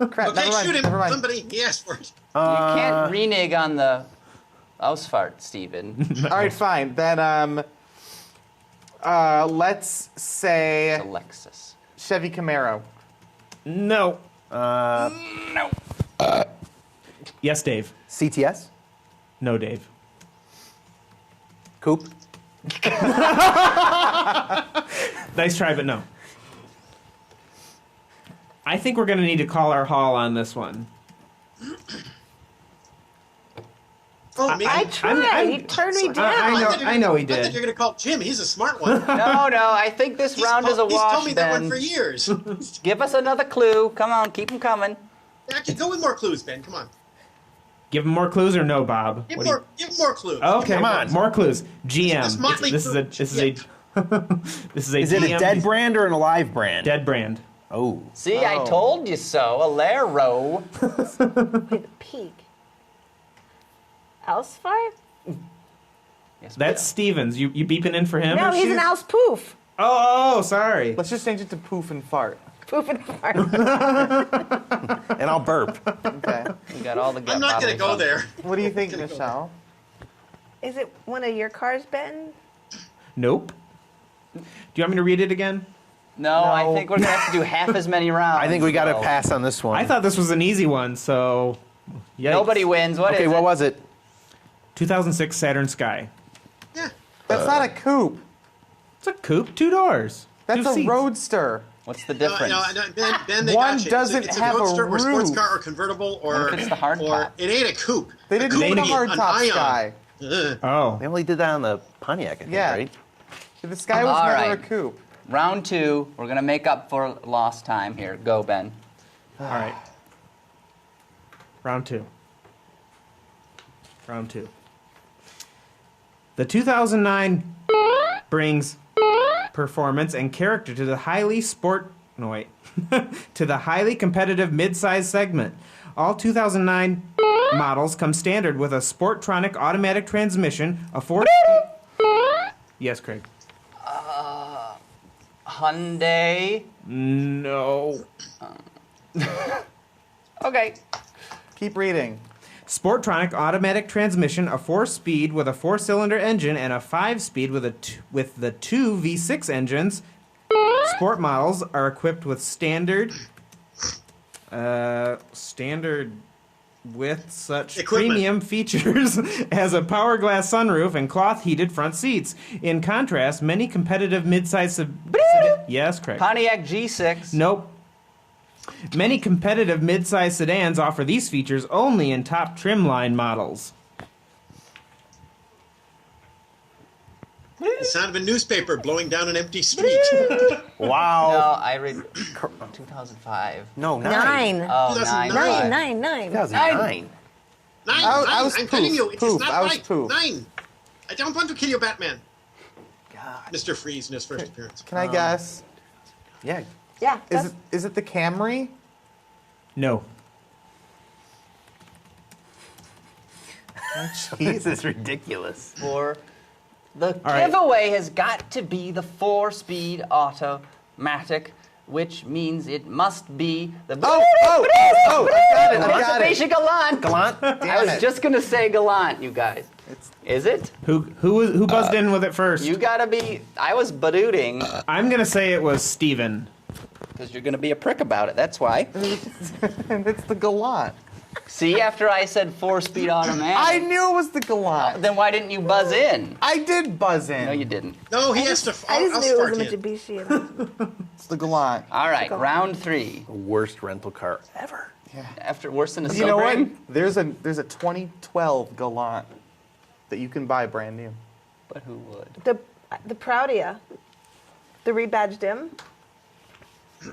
Okay, never mind, shoot him. never mind. Somebody, he asked for it. You can't renege on the Ausfahrt, Steven. All right, fine. Then, let's say It's a Lexus. Chevy Camaro. No. Yes, Dave. CTS? No, Dave. Coupe? Nice try, but no. I think we're going to need to call our hall on this one. Oh, me? I tried. He turned me down. I know he I thought did. you were going to call Jim. He's a smart one. No, I think this round is a He's wash, told me that Ben. one for years. Give us another clue. Come on, keep them coming. Actually, go with more clues, Ben. Come on. Give him more clues or no, Bob? Give What do you- more clues. Okay, Come on. more clues. GM. This motley This is a Is it a GM dead brand or an alive brand? Dead brand. Oh. See, I told you so. Alero. Wait, the peak. Ausfahrt? Yes, That's Stevens. You beeping in for him? No, or he's shoot? an Auspoof. Oh, sorry. Let's just change it to poof and fart. Poof and fart. And I'll burp. Okay. we got all the gut I'm not going to bodily go functions. there. What do you think, Michelle? Is it one of your cars, Ben? Nope. Do you want me to read it again? No, I No. think we're going to have to do half as many rounds. I think we got to so pass on this one. I thought this was an easy one, so. Yikes. Nobody wins. What is Okay, it? what was it? 2006 Saturn Sky. Yeah. That's not a coupe. It's a coupe, 2 doors. That's 2 a seats. Roadster. What's the difference? Ben, they One got you. doesn't it's have a roadster or sports roof. car or convertible or What if it's the hard or top? it ain't a coupe. They A didn't coupe make would a be hard an top Ion. Sky. Oh. They only did that on the Pontiac, I think, Yeah. right? The Sky was All never right. a coupe. round 2. We're going to make up for lost time here. Go, Ben. All right. Round 2. The 2009 brings performance and character to the highly to the highly competitive mid-size segment. All 2009 models come standard with a Sportronic automatic transmission, a 4... Yes, Craig. Hyundai. No. Okay. Keep reading. Sportronic automatic transmission, a 4-speed with a 4-cylinder engine, and a 5-speed with the two V6 engines. Sport models are equipped with standard with such Equipment. premium features as a power glass sunroof and cloth heated front seats. In contrast, many competitive midsize yes, Craig. Pontiac G6. Nope. Many competitive midsize sedans offer these features only in top trim line models. The sound of a newspaper blowing down an empty street. Wow. No, I read 2005. No, 9. Oh, 2009. 9. 2009. I was I'm telling you, it is poof. not I was right. poof. 9. I don't want to kill you, Batman. God. Mr. Freeze in his first appearance. Can I guess? Yeah. Yeah. Is it the Camry? No. This is ridiculous. For the right. giveaway has got to be the 4-speed automatic, which means it must be the. Oh, I got it. Mitsubishi Galant. Galant? I was just gonna say Galant, you guys. Is it? Who buzzed in with it first? You gotta be. I was badooting I'm gonna say it was Steven. because you're gonna be a prick about it. That's why. And it's the Galant. See, after I said 4-speed automatic, I knew it was the Galant. then why didn't you buzz in? I did buzz in. No, you didn't. No, he has to. I just I'll knew it fart was a in. Mitsubishi. It's the Galant. All right, round 3. The worst rental car ever. After worse than a You know what? Sebring? There's a 2012 Galant that you can buy brand new. But who would? the Proudia. The rebadged M.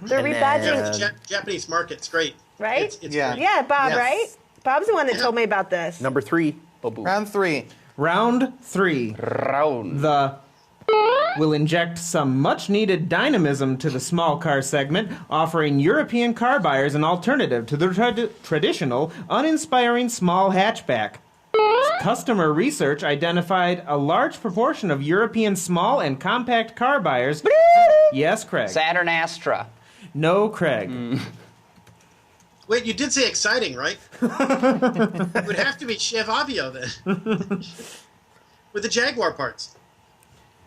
They're And rebadging, then- Japanese market's great. right? It's Yeah. great. Yeah, Bob, Yes. right? Bob's the one that told me about this. Number 3. Babu. Round 3. Round 3. Round. The will inject some much-needed dynamism to the small car segment, offering European car buyers an alternative to the traditional, uninspiring small hatchback. Customer research identified a large proportion of European small and compact car buyers. Yes, Craig. Saturn Astra. No, Craig. Wait, you did say exciting, right? It would have to be Chev Avio then. With the Jaguar parts.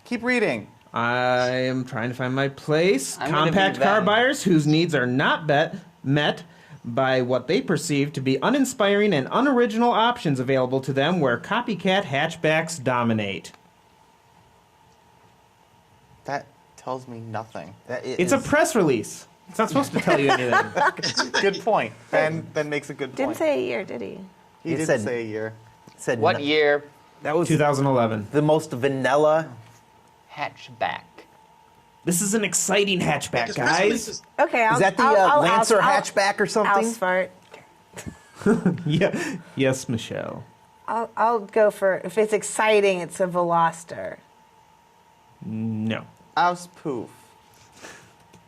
Keep reading. I am trying to find my place. I'm gonna Compact be car Ben. buyers whose needs are not met by what they perceive to be uninspiring and unoriginal options available to them where copycat hatchbacks dominate. That tells me nothing. It's a press release. It's not supposed to tell you anything. Good point. Ben makes a good point. Didn't say a year, did he? He It did said- say a year. Said What no- year? That was 2011. the most vanilla. Hatchback. This is an exciting hatchback, Because press guys. releases- Okay, I'll, Is that the I'll- Lancer I'll- hatchback or I'll something? fart. Yeah. Yes, Michelle. I'll go for, if it's exciting, it's a Veloster. No. Auspoof.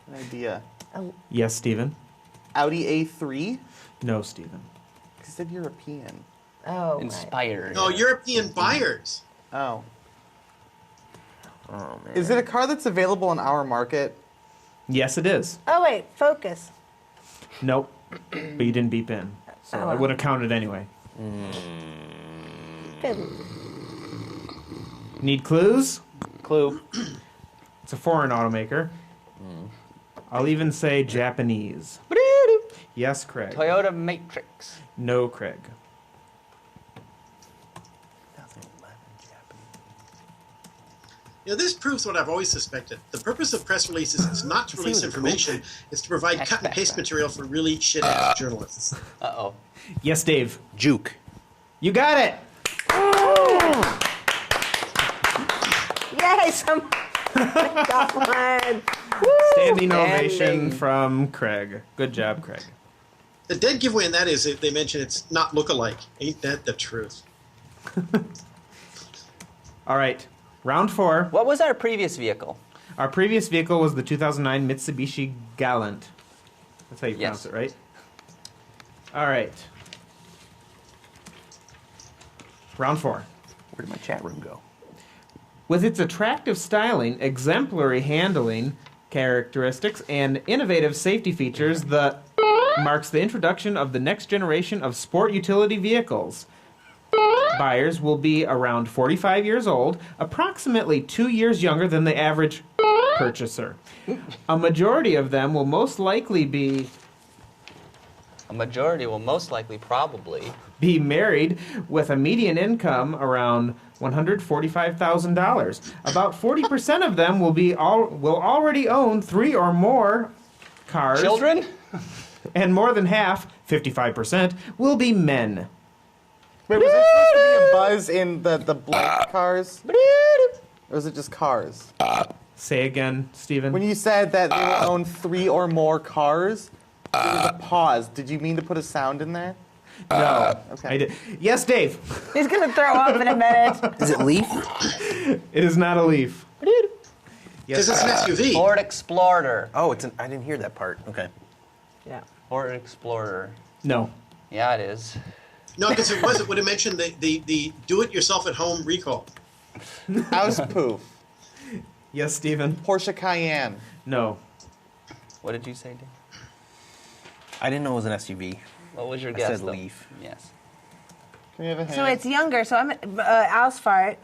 An idea. Yes, Stephen. Audi A3? No, Stephen. He said European. Oh, right. Inspired. No, European buyers. Oh. Oh, man. Is it a car that's available in our market? Yes, it is. Oh, wait, Focus. Nope. But you didn't beep in. So I would have counted anyway. Good. Need clues? Clue. It's a foreign automaker. I'll even say Japanese. Yes, Craig. Toyota Matrix. No, Craig. 2011 Japanese. You know, this proves what I've always suspected. The purpose of press releases is not to release information, it's to provide cut and paste material for really shit-ass journalists. Uh-oh. Yes, Dave. Juke. You got it. Yay, Got one. Standing ovation Standing. from Craig. Good job, Craig. The dead giveaway in that is that they mention it's not look-alike. Ain't that the truth? All right, round 4. What was our previous vehicle? Our previous vehicle was the 2009 Mitsubishi Galant. That's how you Yes. pronounce it, right? All right. Round 4. Where did my chat room go? With its attractive styling, exemplary handling characteristics, and innovative safety features, the marks the introduction of the next generation of sport utility vehicles. Buyers will be around 45 years old, approximately 2 years younger than the average purchaser. A majority of them will most likely be Probably. be married with a median income around $145,000. About 40% of them will already own 3 or more cars. Children? And more than half, 55%, will be men. Wait, was there supposed to be a buzz in the black cars? Or was it just cars? Say again, Stephen. When you said that they will own 3 or more cars, there was a pause. Did you mean to put a sound in there? No. Okay. I did. Yes, Dave. He's gonna throw up in a minute. Is it Leaf? It is not a Leaf. Because it's an SUV. Ford Explorer. Oh, I didn't hear that part. Okay. Yeah. Ford Explorer. No. Yeah, it is. No, because it would have mentioned the do-it-yourself-at-home recall. House poof. Yes, Stephen. Porsche Cayenne. No. What did you say, Dave? I didn't know it was an SUV. What was your I guess? said though? Leaf. Yes. Can we have a hint? So it's younger. So I'm Ausfart.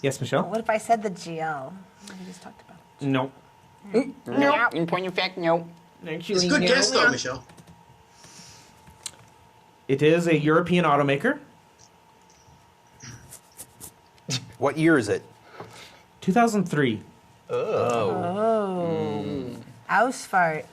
Yes, Michelle? What if I said the GL? We just talked about it. No. No. In point of fact, no. It's a good guess, though, Michelle. It is a European automaker. What year is it? 2003. Ausfart.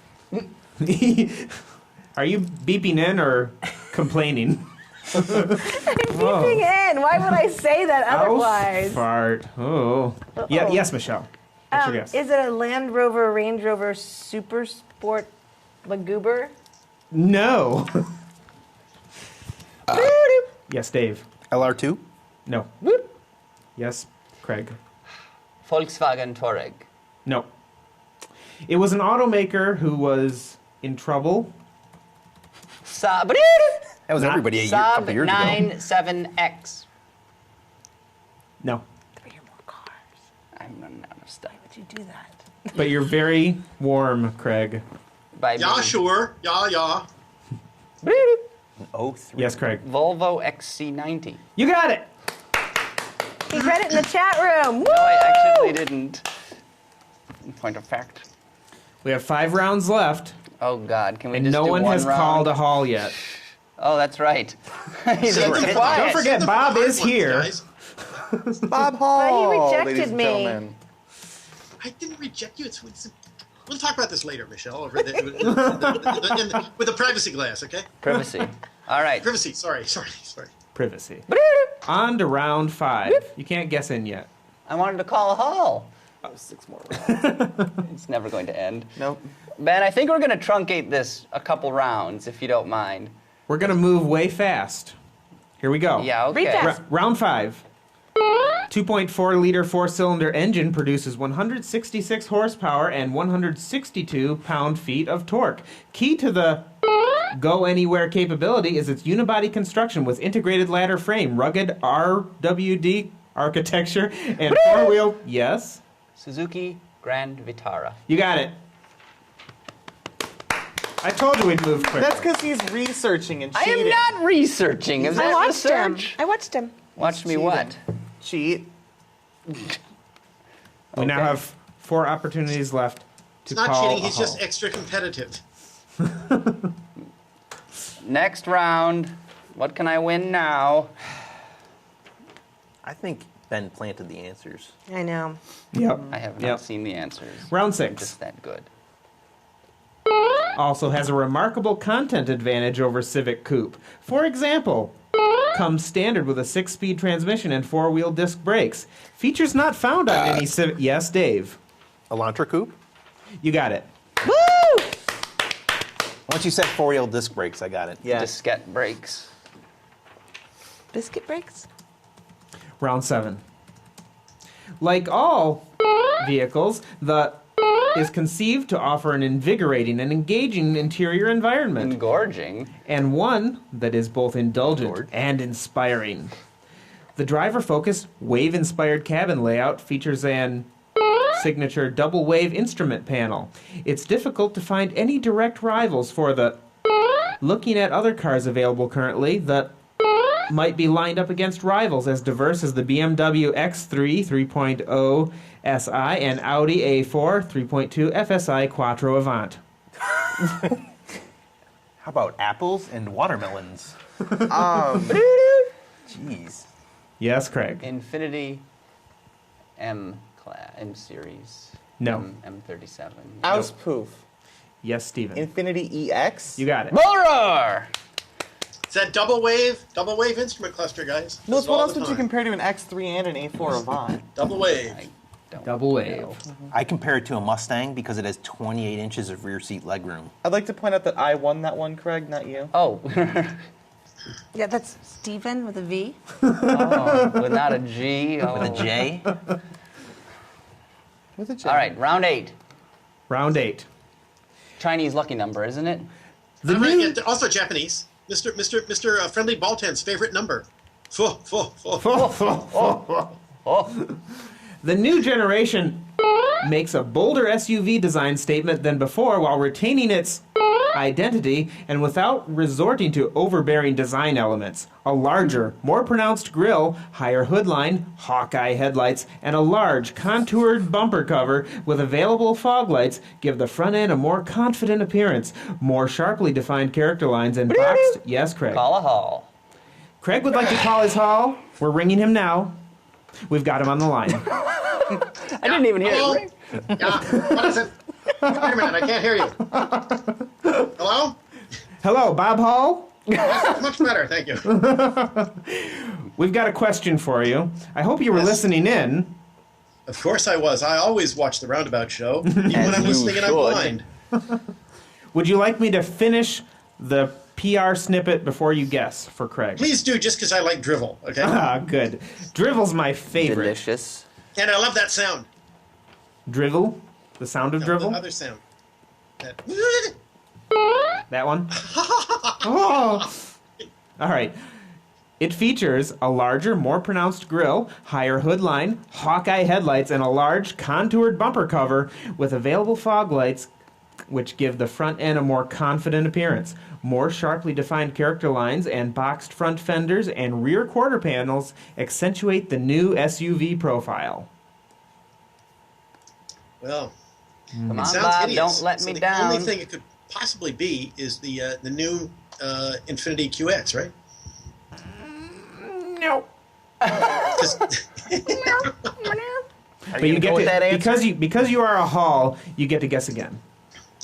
Are you beeping in or complaining? Beeping in. Why would I say that otherwise? Fart. Oh. Yeah. Yes, Michelle. What's your guess? Is it a Land Rover, Range Rover, Super Sport, Magoober? No. Yes, Dave. LR2? No. Yes, Craig. Volkswagen Touareg. No. It was an automaker who was in trouble. Saab. That was Not- everybody a Saab couple years ago. 97X. No. 3 or more cars. I'm running out of stuff. Why would you do that? But you're very warm, Craig. By Yeah, being sure. Yeah. 03. Yes, Craig. Volvo XC90. You got it. He read it in the chat room. Woo! No, I actually didn't. In point of fact. We have 5 rounds left, Oh God, can we and just no do one has round? called a haul yet. Oh, that's right. He's Save been the- quiet. Don't forget, save the Bob hard is ones, here. guys. Bob Hall. But he rejected ladies and me. gentlemen. I didn't reject you. We'll talk about this later, Michelle, with the privacy glass, okay? Privacy. All right. Privacy. Sorry. Privacy. On to round 5. You can't guess in yet. I wanted to call a haul. 6 more rounds. It's never going to end. Nope. Ben, I think we're going to truncate this a couple rounds, if you don't mind. We're going to move way fast. Here we go. Yeah, okay. Read fast. Round 5. 2.4 liter 4-cylinder engine produces 166 horsepower and 162 pound-feet of torque. Key to the go anywhere capability is its unibody construction with integrated ladder frame, rugged RWD architecture, and four-wheel. Yes, Suzuki Grand Vitara. you got it. I told you we'd move quick. That's because he's researching and I cheating. am not researching. Is I that watched him. research? I watched him. Watch me what? Cheat. We now Okay. have 4 opportunities left to It's not call cheating. a He's just haul. extra competitive. Next round. What can I win now? I think Ben planted the answers. I know. Yep. I have not Yep. seen the answers. Round I'm 6. just that good. Also has a remarkable content advantage over Civic Coupe. For example, comes standard with a 6-speed transmission and 4-wheel disc brakes. Features not found on any Civic. Yes, Dave. Elantra coupe. You got it. Woo! Once you said 4-wheel disc brakes, I got it. Yeah. Diskette brakes. Biscuit breaks? Round 7. Like all vehicles, the is conceived to offer an invigorating and engaging interior environment, Engorging. and one that is both indulgent and inspiring. The driver-focused, wave-inspired cabin layout features an signature double-wave instrument panel. It's difficult to find any direct rivals for the... Looking at other cars available currently, the might be lined up against rivals as diverse as the BMW X3 3.0 SI and Audi A4 3.2 FSI Quattro Avant. How about apples and watermelons? Jeez. Yes, Craig. Infinity M series. No. M37. Auspoof. Yes, Steven. Infinity EX. You got it. Motor! It's that double wave instrument cluster, guys. No, This is what all else the would you time. compare to an X3 and an A4 Avant? Double wave. I don't Double wave. know. I compare it to a Mustang because it has 28 inches of rear seat legroom. I'd like to point out that I won that one, Craig, not you. Oh. Yeah, that's Steven with a V. Oh, without a G. Oh. With a J. With a J. All right, round 8. Round 8. Chinese lucky number, isn't it? The Right, new... yeah, also Japanese. Mr. Friendly Baltan's favorite number. Four. The new generation makes a bolder SUV design statement than before while retaining its identity and without resorting to overbearing design elements. A larger, more pronounced grille, higher hood line, Hawkeye headlights, and a large, contoured bumper cover with available fog lights give the front end a more confident appearance, more sharply defined character lines, and boxed... Yes, Craig. Call a hall. Craig would like to call his hall. We're ringing him now. We've got him on the line. I didn't even hear Hello? it. Yeah, what is it? Wait a minute, I can't hear you. Hello? Hello, Bob Hall? That's much better, thank you. We've got a question for you. I hope you were Yes. listening in. Of course I was. I always watch the Roundabout show, even when I'm you listening and I'm should. blind. Would you like me to finish the PR snippet before you guess for Craig? Please do, just because I like drivel, okay? Ah, good. Drivel's my favorite. Delicious. And I love that sound. Drivel? The sound of No, drivel? the other sound. That- That one? Oh. All right. It features a larger, more pronounced grille, higher hood line, Hawkeye headlights, and a large, contoured bumper cover with available fog lights, which give the front end a more confident appearance. More sharply defined character lines and boxed front fenders and rear quarter panels accentuate the new SUV profile. Well, Come it on, sounds Bob, hideous. don't let So me the down. only thing it could possibly be is the new Infinity QX, right? No. 'Cause- But you gonna get go with to, that answer? because you are a Hall, you get to guess again.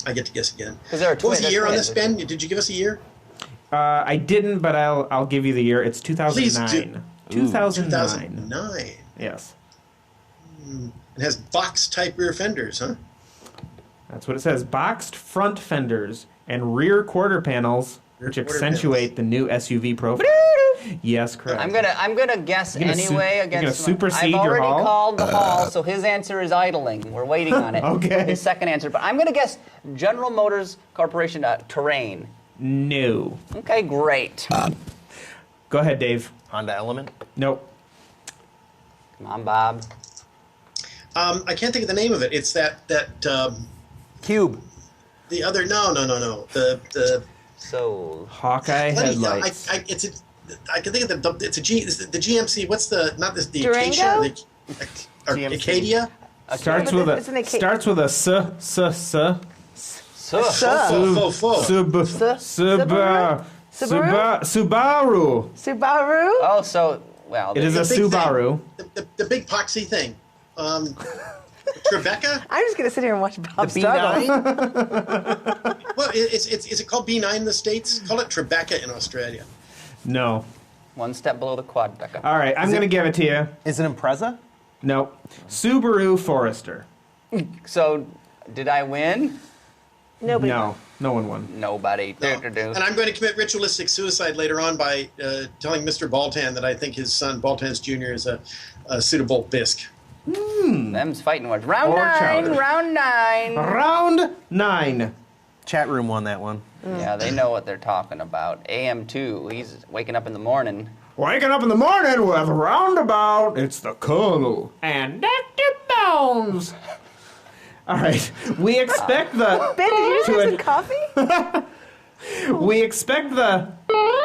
I get to guess again. 'Cause there are What was the twins, year on that's this, twins. Ben? Did you give us a year? I didn't, but I'll give you the year. It's 2009. do. 2009. 2009. Yes. It has box-type rear fenders, huh? That's what it says. Boxed front fenders and rear quarter panels, Rear which quarter accentuate the new SUV profile. Yes, correct. I'm gonna guess You're gonna anyway you're against. gonna supersede I've your already Hall? called the Hall, so his answer is idling. We're waiting on it. Okay. His second answer, but I'm gonna guess General Motors Corporation Terrain. No. Okay, great. Go ahead, Dave. Honda Element. Nope. Come on, Bob. I can't think of the name of it. It's that Cube. the other no. The So Hawkeye bloody- headlights. I can think of the GMC. What's the not this the Durango? Acacia? Or GMC. Acadia? starts But with it's an a Aca- starts with a s. so Fo. Subaru. Subaru? Oh, so well. It is a The big thing. Subaru. The big poxy thing. Tribeca? I'm just going to sit here and watch Bob The struggle. B9. Well, is it called B9 in the States? Call it Tribeca in Australia. No. One step below the Quaddeca. All right, I'm going to give it to you. Is it Impreza? Nope. Subaru Forester. So, did I win? Nobody. No, no one won. Nobody. No. Do-do-do. And I'm going to commit ritualistic suicide later on by telling Mr. Baltan that I think his son, Baltans Jr., is a suitable bisque. Them's fighting words. Round Or 9. chowder. Round 9. Round 9. Chat room won that one. Yeah, they know what they're talking about. AM2, he's waking up in the morning. Waking up in the morning with Roundabout. It's the Colonel and Dr. Bones. All right, we expect the. Ben, did you just to have some coffee? We expect the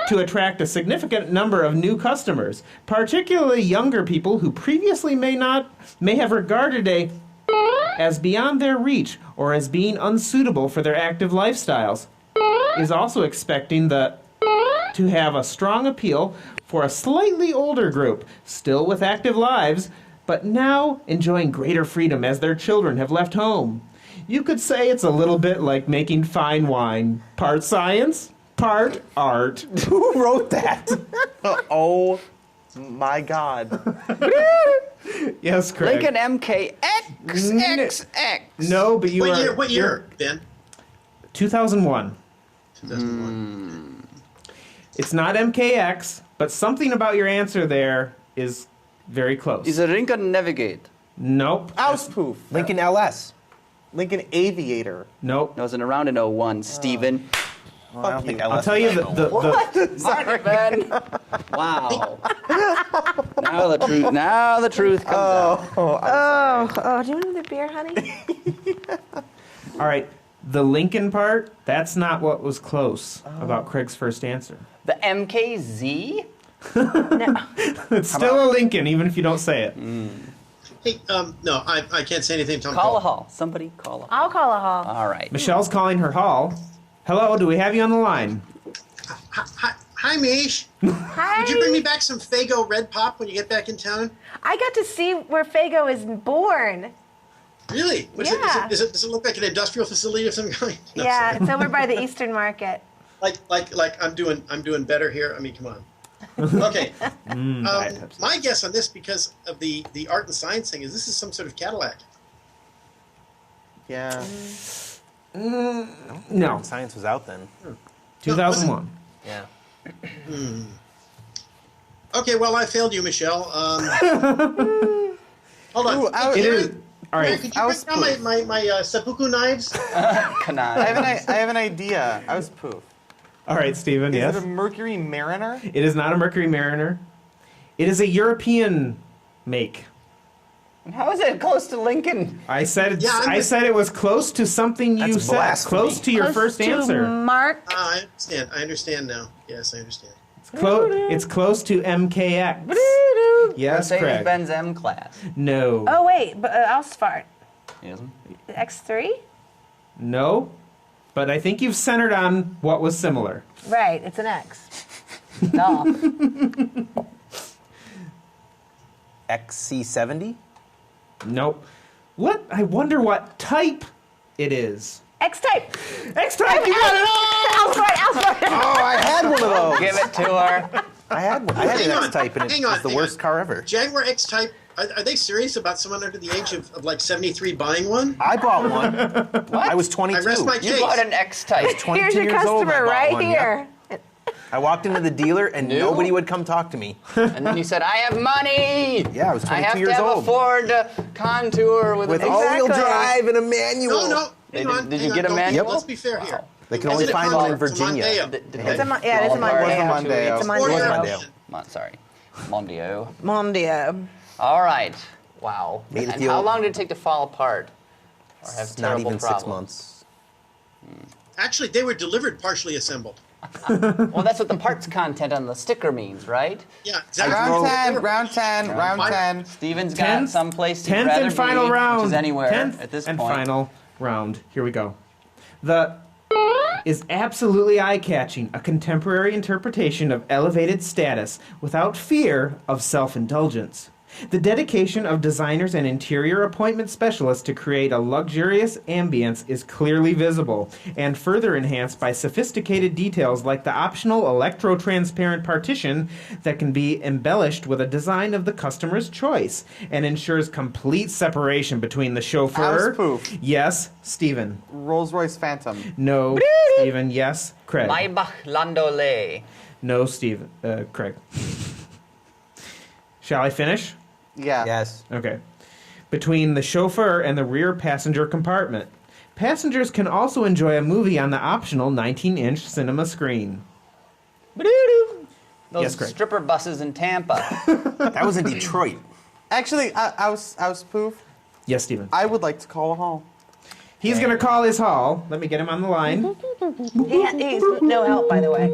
to attract a significant number of new customers, particularly younger people who previously may have regarded a as beyond their reach or as being unsuitable for their active lifestyles. Is also expecting the to have a strong appeal for a slightly older group, still with active lives, but now enjoying greater freedom as their children have left home. You could say it's a little bit like making fine wine. Part science, part art. Who wrote that? Oh my God. Yes, Craig. Lincoln MKXXX. No, but you What are... year? What year, Ben? 2001. 2001. It's not MKX, but something about your answer there is very close. Is a Lincoln Navigate. Nope. Auspoof. Lincoln LS. Lincoln Aviator. Nope. No, it was in around in 01, Stephen. Well, I don't think LS. I'll tell you the Sorry, Ben. Wow. Now the truth comes out. Oh, do you want another beer, honey? all right, the Lincoln part, that's not what was close about Craig's first answer. The MKZ? It's still a Lincoln, even if you don't say it. Hey, no, I can't say anything. Call a hall. Somebody call a hall. I'll call a hall. All right. Michelle's calling her hall. Hello, do we have you on the line? Hi, Mish. Hi. Would you bring me back some Faygo Red Pop when you get back in town? I got to see where Faygo is born. Really? Yeah. Does it look like an industrial facility of some kind? No, Yeah, sorry. it's over by the Eastern Market. Like I'm doing better here. I mean, come on. Okay. My guess on this, because of the art and science thing, is this is some sort of Cadillac. Yeah. No, Science was out then. 2001. Yeah. Okay, well, I failed you, Michelle. Hold on. Ooh, Hey, It Karen, is. All right. Could you bring down my seppuku knives? Kanai. I have an idea. Auspoof. All right, Stephen, Is yes. it a Mercury Mariner? It is not a Mercury Mariner. It is a European make. How is it close to Lincoln? I said Yeah, I'm I with- said it was close to something you That's said. blasphemy. Close to your Close first to answer. Mark. I understand. I understand now. Yes, I understand. It's close to MKX. Yes, Craig. Mercedes-Benz M-Class. No. Oh, wait, but I'll fart. Yes. X3? No. But I think you've centered on what was similar. Right, it's an X. No. XC70? Nope. What? I wonder what type it is. X-type. X-type, you got it! I'll fart. Oh, I had one of those. Give it to her. I had one. I had Hang an on, X-Type, and it hang on, was the hang worst on. car ever. Jaguar X-Type. Are they serious about someone under the age of like 73 buying one? I bought one. I was 22. I rest my You case. bought an X-Type. 22 Here's your years old when I customer bought right one, here. yeah. I walked into the dealer, and New? nobody would come talk to me. And then you said, I have money. Yeah, I was 22 I have years to have old. a Ford Contour with With a all-wheel Exactly. drive and a manual. No, hang on. Did hang you on, get a don't be- manual? Let's be fair here. They can Is only it a find one in Contour? It's a Virginia. Mondeo. Did It's a yeah, it is a Mondeo. Mondeo. It's a Ford Mondeo. Mondeo. Sorry. Mondeo. Mondeo. All right. Wow. Made it And the how old- long did it take to fall apart? Or have It's not terrible even problems? 6 months. Actually, they were delivered partially assembled. Well, that's what the parts content on the sticker means, right? Yeah, exactly. Round They 10, were- round 10, round 10. Steven's got Tenth- someplace he'd 10th rather and final be, round. which is anywhere 10th at this and point. final round. Here we go. The is absolutely eye-catching, a contemporary interpretation of elevated status without fear of self-indulgence. The dedication of designers and interior appointment specialists to create a luxurious ambience is clearly visible, and further enhanced by sophisticated details like the optional electro-transparent partition that can be embellished with a design of the customer's choice, and ensures complete separation between the chauffeur... House poof. Yes, Stephen. Rolls-Royce Phantom. No, Stephen. Yes, Craig. Maybach Landaulet. No, Stephen. Craig. Shall I finish? Yeah. Yes. Okay. Between the chauffeur and the rear passenger compartment. Passengers can also enjoy a movie on the optional 19-inch cinema screen. Ba-doo-doo. Those Yes, Craig. stripper buses in Tampa. That was in Detroit. Actually, I was poof. Yes, Stephen. I would like to call a hall. He's going to call his hall. Let me get him on the line. He's no help, by the way.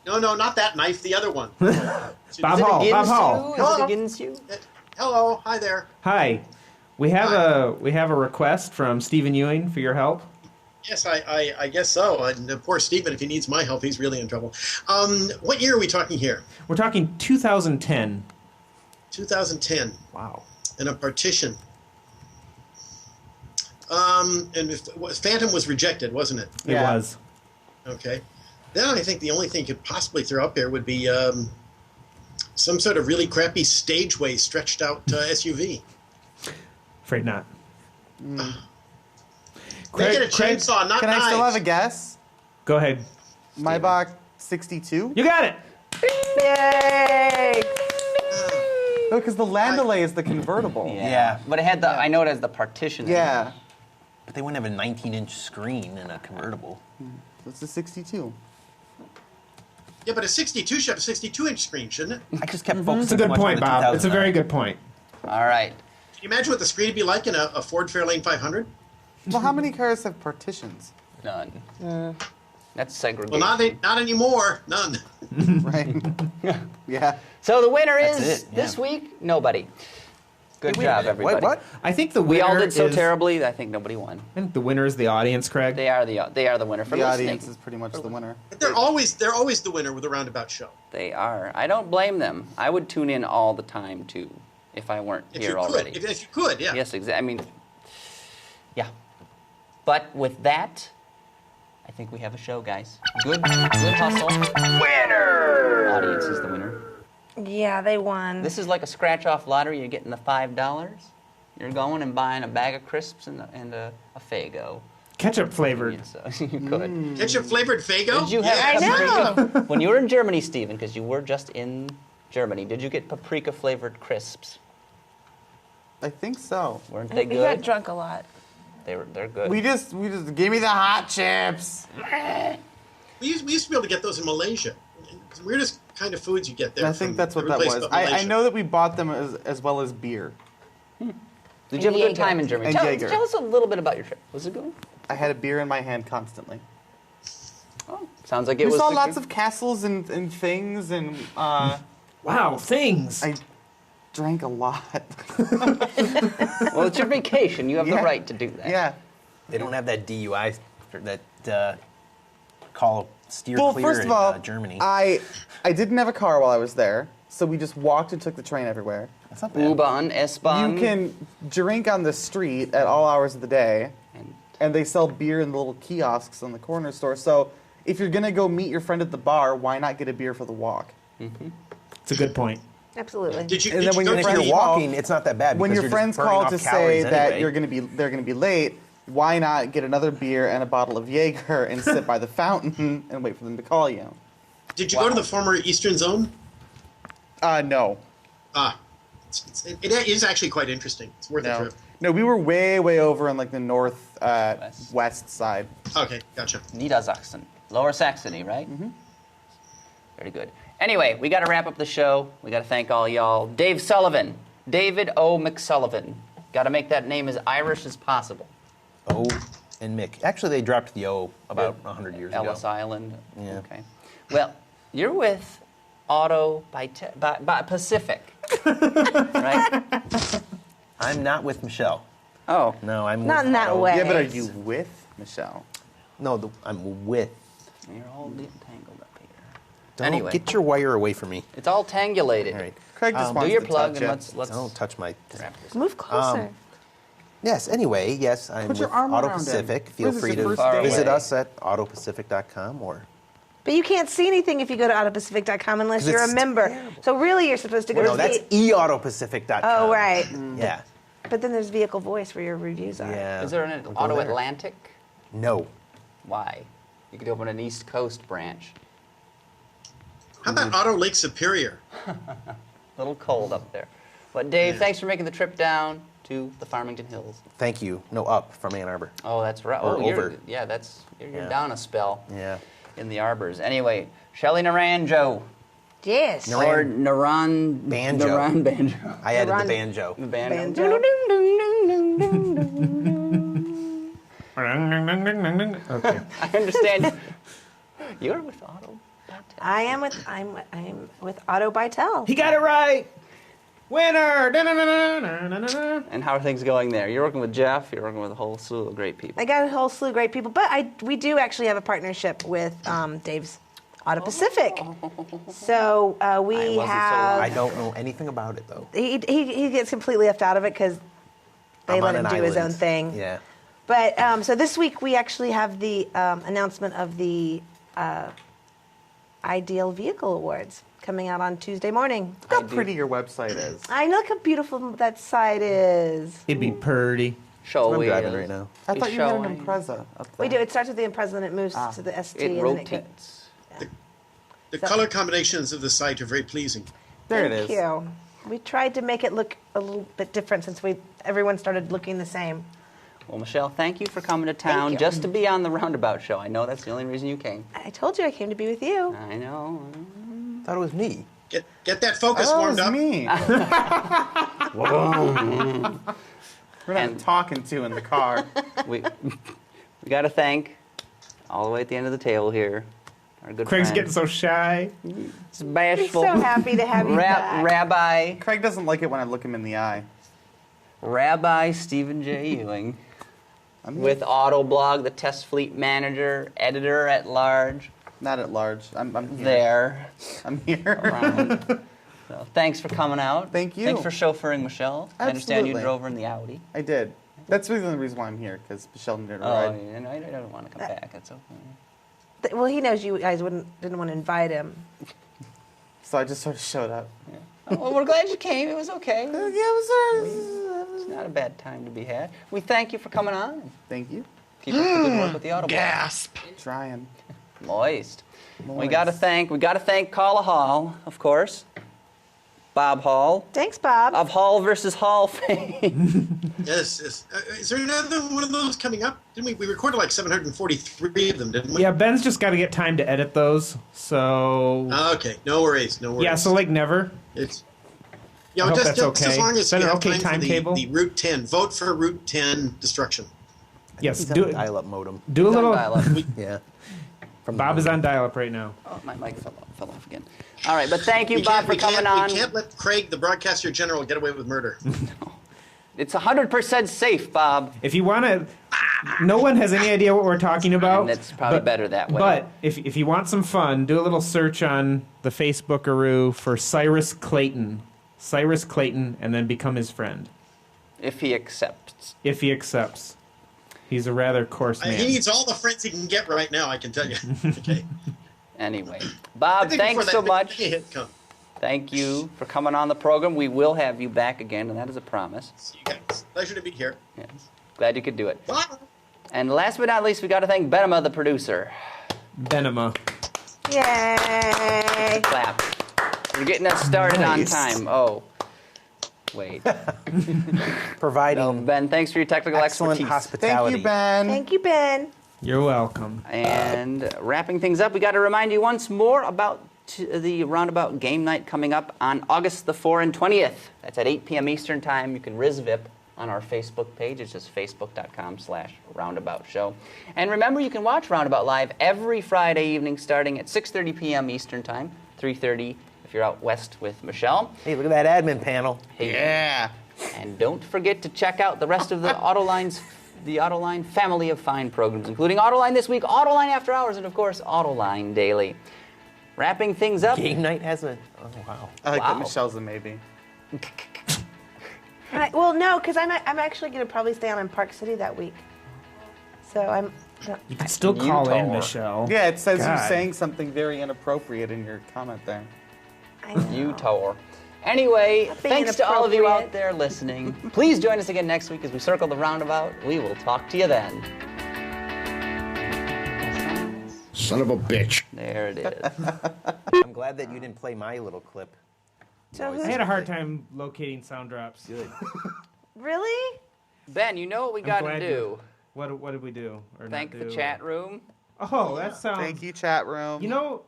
No, not that knife. The other one. Bob Hall. Bob Hall. Is it against you? Hello. Hi there. Hi. We have a request from Stephen Ewing for your help. Yes, I guess so. And poor Stephen, if he needs my help, he's really in trouble. What year are we talking here? We're talking 2010. 2010. Wow. And a partition. And Phantom was rejected, wasn't it? It Yeah. was. Okay. Then I think the only thing you could possibly throw up there would be some sort of really crappy stageway stretched out SUV. Afraid not. Make it a chainsaw, not Can knives. I still have a guess? Go ahead. Maybach 62? You got it. Yay! No, because the Landaulet is the convertible. Yeah. But it had the, I know it has the partition in it. Yeah. But they wouldn't have a 19-inch screen in a convertible. It's a 62. Yeah, but a 62 should have a 62-inch screen, shouldn't it? I just kept focusing It's a too good much on point, the Bob. It's a 2009. very good point. All right. Can you imagine what the screen would be like in a Ford Fairlane 500? Well, how many cars have partitions? None. That's segregation. Well, not anymore. None. Right? Yeah. So the winner That's is, it, yeah. this week, nobody. Good Wait a job, minute. everybody. What? I think the winner We all did so is- terribly, I think nobody won. I think the winner is the audience, Craig. They are the winner for The listening. audience is pretty much the winner. But they're always the winner with a Roundabout show. They are. I don't blame them. I would tune in all the time, too, if I weren't If here you already. could, if you could, yeah. Yes, exactly. I mean, yeah. But with that, I think we have a show, guys. Good hustle. Winner! Audience is the winner. Yeah, they won. This is like a scratch-off lottery. You're getting the $5. You're going and buying a bag of crisps and a Faygo. Ketchup flavored. So you could. Ketchup flavored Faygo? Did you have I paprika? When you were in Germany, Stephen, because you were just in Germany, did you get paprika-flavored crisps? I think so. Weren't they He got good? drunk a lot. They're good. We just give me the hot chips. We used to be able to get those in Malaysia. It's the weirdest kind of foods you get there. I think from that's what every that place was. but I Malaysia. know that we bought them as well as beer. Did you have a good Jaeger. time in Germany? And Tell, Jaeger. tell us a little bit about your trip. Was it good? I had a beer in my hand constantly. Oh, sounds like it We was. saw lots of castles and things, and Wow, things. I drank a lot. Well, it's your vacation. You have the Yeah. right to do that. Yeah. They don't have that DUI, or that call steer Well, clear first in of all, Germany. I didn't have a car while I was there, so we just walked and took the train everywhere. That's not bad. U-Bahn, S-Bahn. You can drink on the street at all hours of the day, And and they sell beer in the little kiosks on the corner store. So if you're gonna go meet your friend at the bar, why not get a beer for the walk? It's a good point. Absolutely. Did you, And did then you when go your if to friends you're the, call- walking, it's not that bad. When because your you're friends just burning call off to say calories that anyway. they're gonna be late, why not get another beer and a bottle of Jaeger and sit by the fountain and wait for them to call you? did you go to the former Eastern Zone? No. It is actually quite interesting. It's worth a No. trip. No, we were way over on like the north west side. Okay, gotcha. Niedersachsen. Lower Saxony, right? Very good. Anyway, we got to wrap up the show. We got to thank all y'all. Dave Sullivan. David O. McSullivan. Got to make that name as Irish as possible. O and Mick. Actually, they dropped the O about 100 years Ellis ago. Island. Yeah. Okay. Well, you're with Auto by Pacific, right? I'm not with Michelle. Oh, No, I'm Not with in that Auto. way. Yeah, but are you with Michelle? No, I'm with. you're all getting tangled up here. Don't Anyway. get your wire away from me. It's all tangulated. All right. Craig just Do wants your to plug touch and it. let's Don't touch my. wrap this. Move closer. Yes. Anyway, yes, I'm Put with your arm Auto around him. Pacific. What Feel is this, free your to first date? visit Far away. us at autopacific.com or. But you can't see anything if you go to autopacific.com unless 'Cause you're a it's member. terrible. So really, you're supposed to go No, to that's eautopacific.com. Oh, right. Yeah. But then there's Vehicle Voice where your reviews are. Yeah. Is there an We'll go Auto there. Atlantic? No. Why? You could open an East Coast branch. How about Auto Lake Superior? A little cold up there. But Dave, thanks for making the trip down to the Farmington Hills. Thank you. No, up from Ann Arbor. Oh, that's right. Or Oh, over. Yeah, that's you're Yeah. down a spell Yeah. in the arbors. Anyway, Shelley Naranjo. Yes. Naran- Or Naran Banjo. Naran Banjo. I added the Ron- banjo. The banjo. Okay. I understand. You're with Auto. I'm with Otto Bytel. He got it right. Winner. Da-na-na-na-na-na-na. And how are things going there? You're working with Jeff. You're working with a whole slew of great people. I got a whole slew of great people, but we do actually have a partnership with Dave's Auto Pacific. So we wasn't so have. I don't know anything about it though. He gets completely left out of it because they I'm let on him an do his island. own thing. Yeah. But so this week we actually have the announcement of the Ideal Vehicle Awards coming out on Tuesday morning. Look how pretty your website is. I know, look how beautiful that site is. It'd be purty. Show I'm wheels. driving right now. I thought you had an showing. Impreza up there. We do. It starts with the Impreza and it moves to the ST. It and then it rotates. The color combinations of the site are very pleasing. There it Thank is. you. We tried to make it look a little bit different since everyone started looking the same. Well, Michelle, thank you for coming to town you. just to be on the Roundabout show. I know that's the only reason you came. I told you I came to be with you. I know. Thought it was me. Get that focus Oh, warmed it's up. me. We're not And- talking to in the car. We got to thank all the way at the end of the table here our good Craig's friend. getting so shy. It's I'm bashful. so happy to have you back. Rabbi Craig doesn't like it when I look him in the eye. Stephen J. Ewing I'm with Autoblog, the test fleet manager, editor at large. not at large. I'm here. There. I'm here. Around. So, thanks for coming out. Thank you. Thanks for chauffeuring Michelle. I understand you Absolutely. drove her in the Audi. I did. That's really the only reason why I'm here, because Michelle needed a Oh, ride. yeah, no, I don't want to come back. That's okay. Well, he knows you guys didn't want to invite him. So I just sort of showed up. Oh, well, we're glad you came. It was okay. Yeah, it was It's not a bad time to be had. We thank you for coming on. Thank you. Keep up the good work with the Autoblog. Gasp. Trying. Moist. We Moist. got to thank Carla Hall, of course. Bob Hall Thanks, Bob. of Hall versus Hall fame. Yes. Is there another one of those coming up? Didn't we recorded like 743 of them, didn't we? Yeah, Ben's just got to get time to edit those. So Okay. No worries. No worries. yeah, so like never. It's. I hope that's just okay. as long as Is that you an have okay time for timetable? the Route 10. Vote for Route 10 destruction. Yes, He's do on a it. dial-up modem. Do a little. Dial-up. Yeah. From Bob is on dial-up right now. Oh, my mic fell off again. All right, but thank you, We Bob, can't- for we coming can't- on. We can't let Craig, the broadcaster general, get away with murder. It's 100% safe, Bob. If you want to, no one has any idea what we're talking about. And it's probably better that way. But if you want some fun, do a little search on the Facebookaroo for Cyrus Clayton. Cyrus Clayton, and then become his friend. If he accepts. If he accepts. He's a rather coarse man. He needs all the friends he can get right now, I can tell you. Okay. Anyway. I Bob, think thanks before so that much. big hit comes. Thank you for coming on the program. We will have you back again, and that is a promise. See you guys. Pleasure to be here. Yes. Glad you could do it. Bye. And last but not least, we got to thank Benema, the producer. Benema. Yay! Clap. We're getting us started Nice. on time. Oh. Wait. Providing Ben, thanks for your technical excellent expertise. hospitality. Thank you, Ben. Thank you, Ben. You're welcome. And wrapping things up, we got to remind you once more about the Roundabout game night coming up on August the 4th and 20th. That's at 8 p.m. Eastern Time. You can RISVIP on our Facebook page. It's just facebook.com/Roundabout Show. And remember, you can watch Roundabout Live every Friday evening starting at 6:30 p.m. Eastern Time, 3:30 if you're out west with Michelle. Hey, look at that admin panel. Hey, Yeah. and don't forget to check out the rest of the Autoline family of fine programs, including Autoline This Week, Autoline After Hours, and of course, Autoline Daily. Wrapping things up. Game night has a. Oh wow. I like Wow. that Michelle's a maybe. Well, no, because I'm actually going to probably stay on in Park City that week. So I'm. You can still call in, Utah. Michelle. Yeah, it says God. you're saying something very inappropriate in your comment there. I know. Utah. Anyway, Not being thanks to all of you out inappropriate. there listening. Please join us again next week as we circle the roundabout. We will talk to you then. Son of a bitch. There it is. I'm glad that you didn't play my little clip. So I had a hard time locating sound drops. Good. Really? Ben, you know what we got to glad do. What did we do? Or Thank not the do? chat room. Oh, that sounds. Thank you, chat room. You know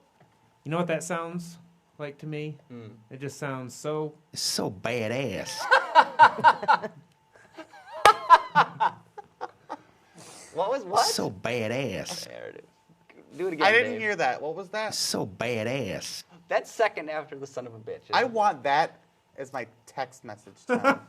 what that sounds like to me? Hmm. It just sounds so. It's so badass. What was what? So badass. There it is. Do it again, I didn't Dave. hear that. What was that? So badass. That's second after the son of a bitch. I isn't it? want that as my text message tone.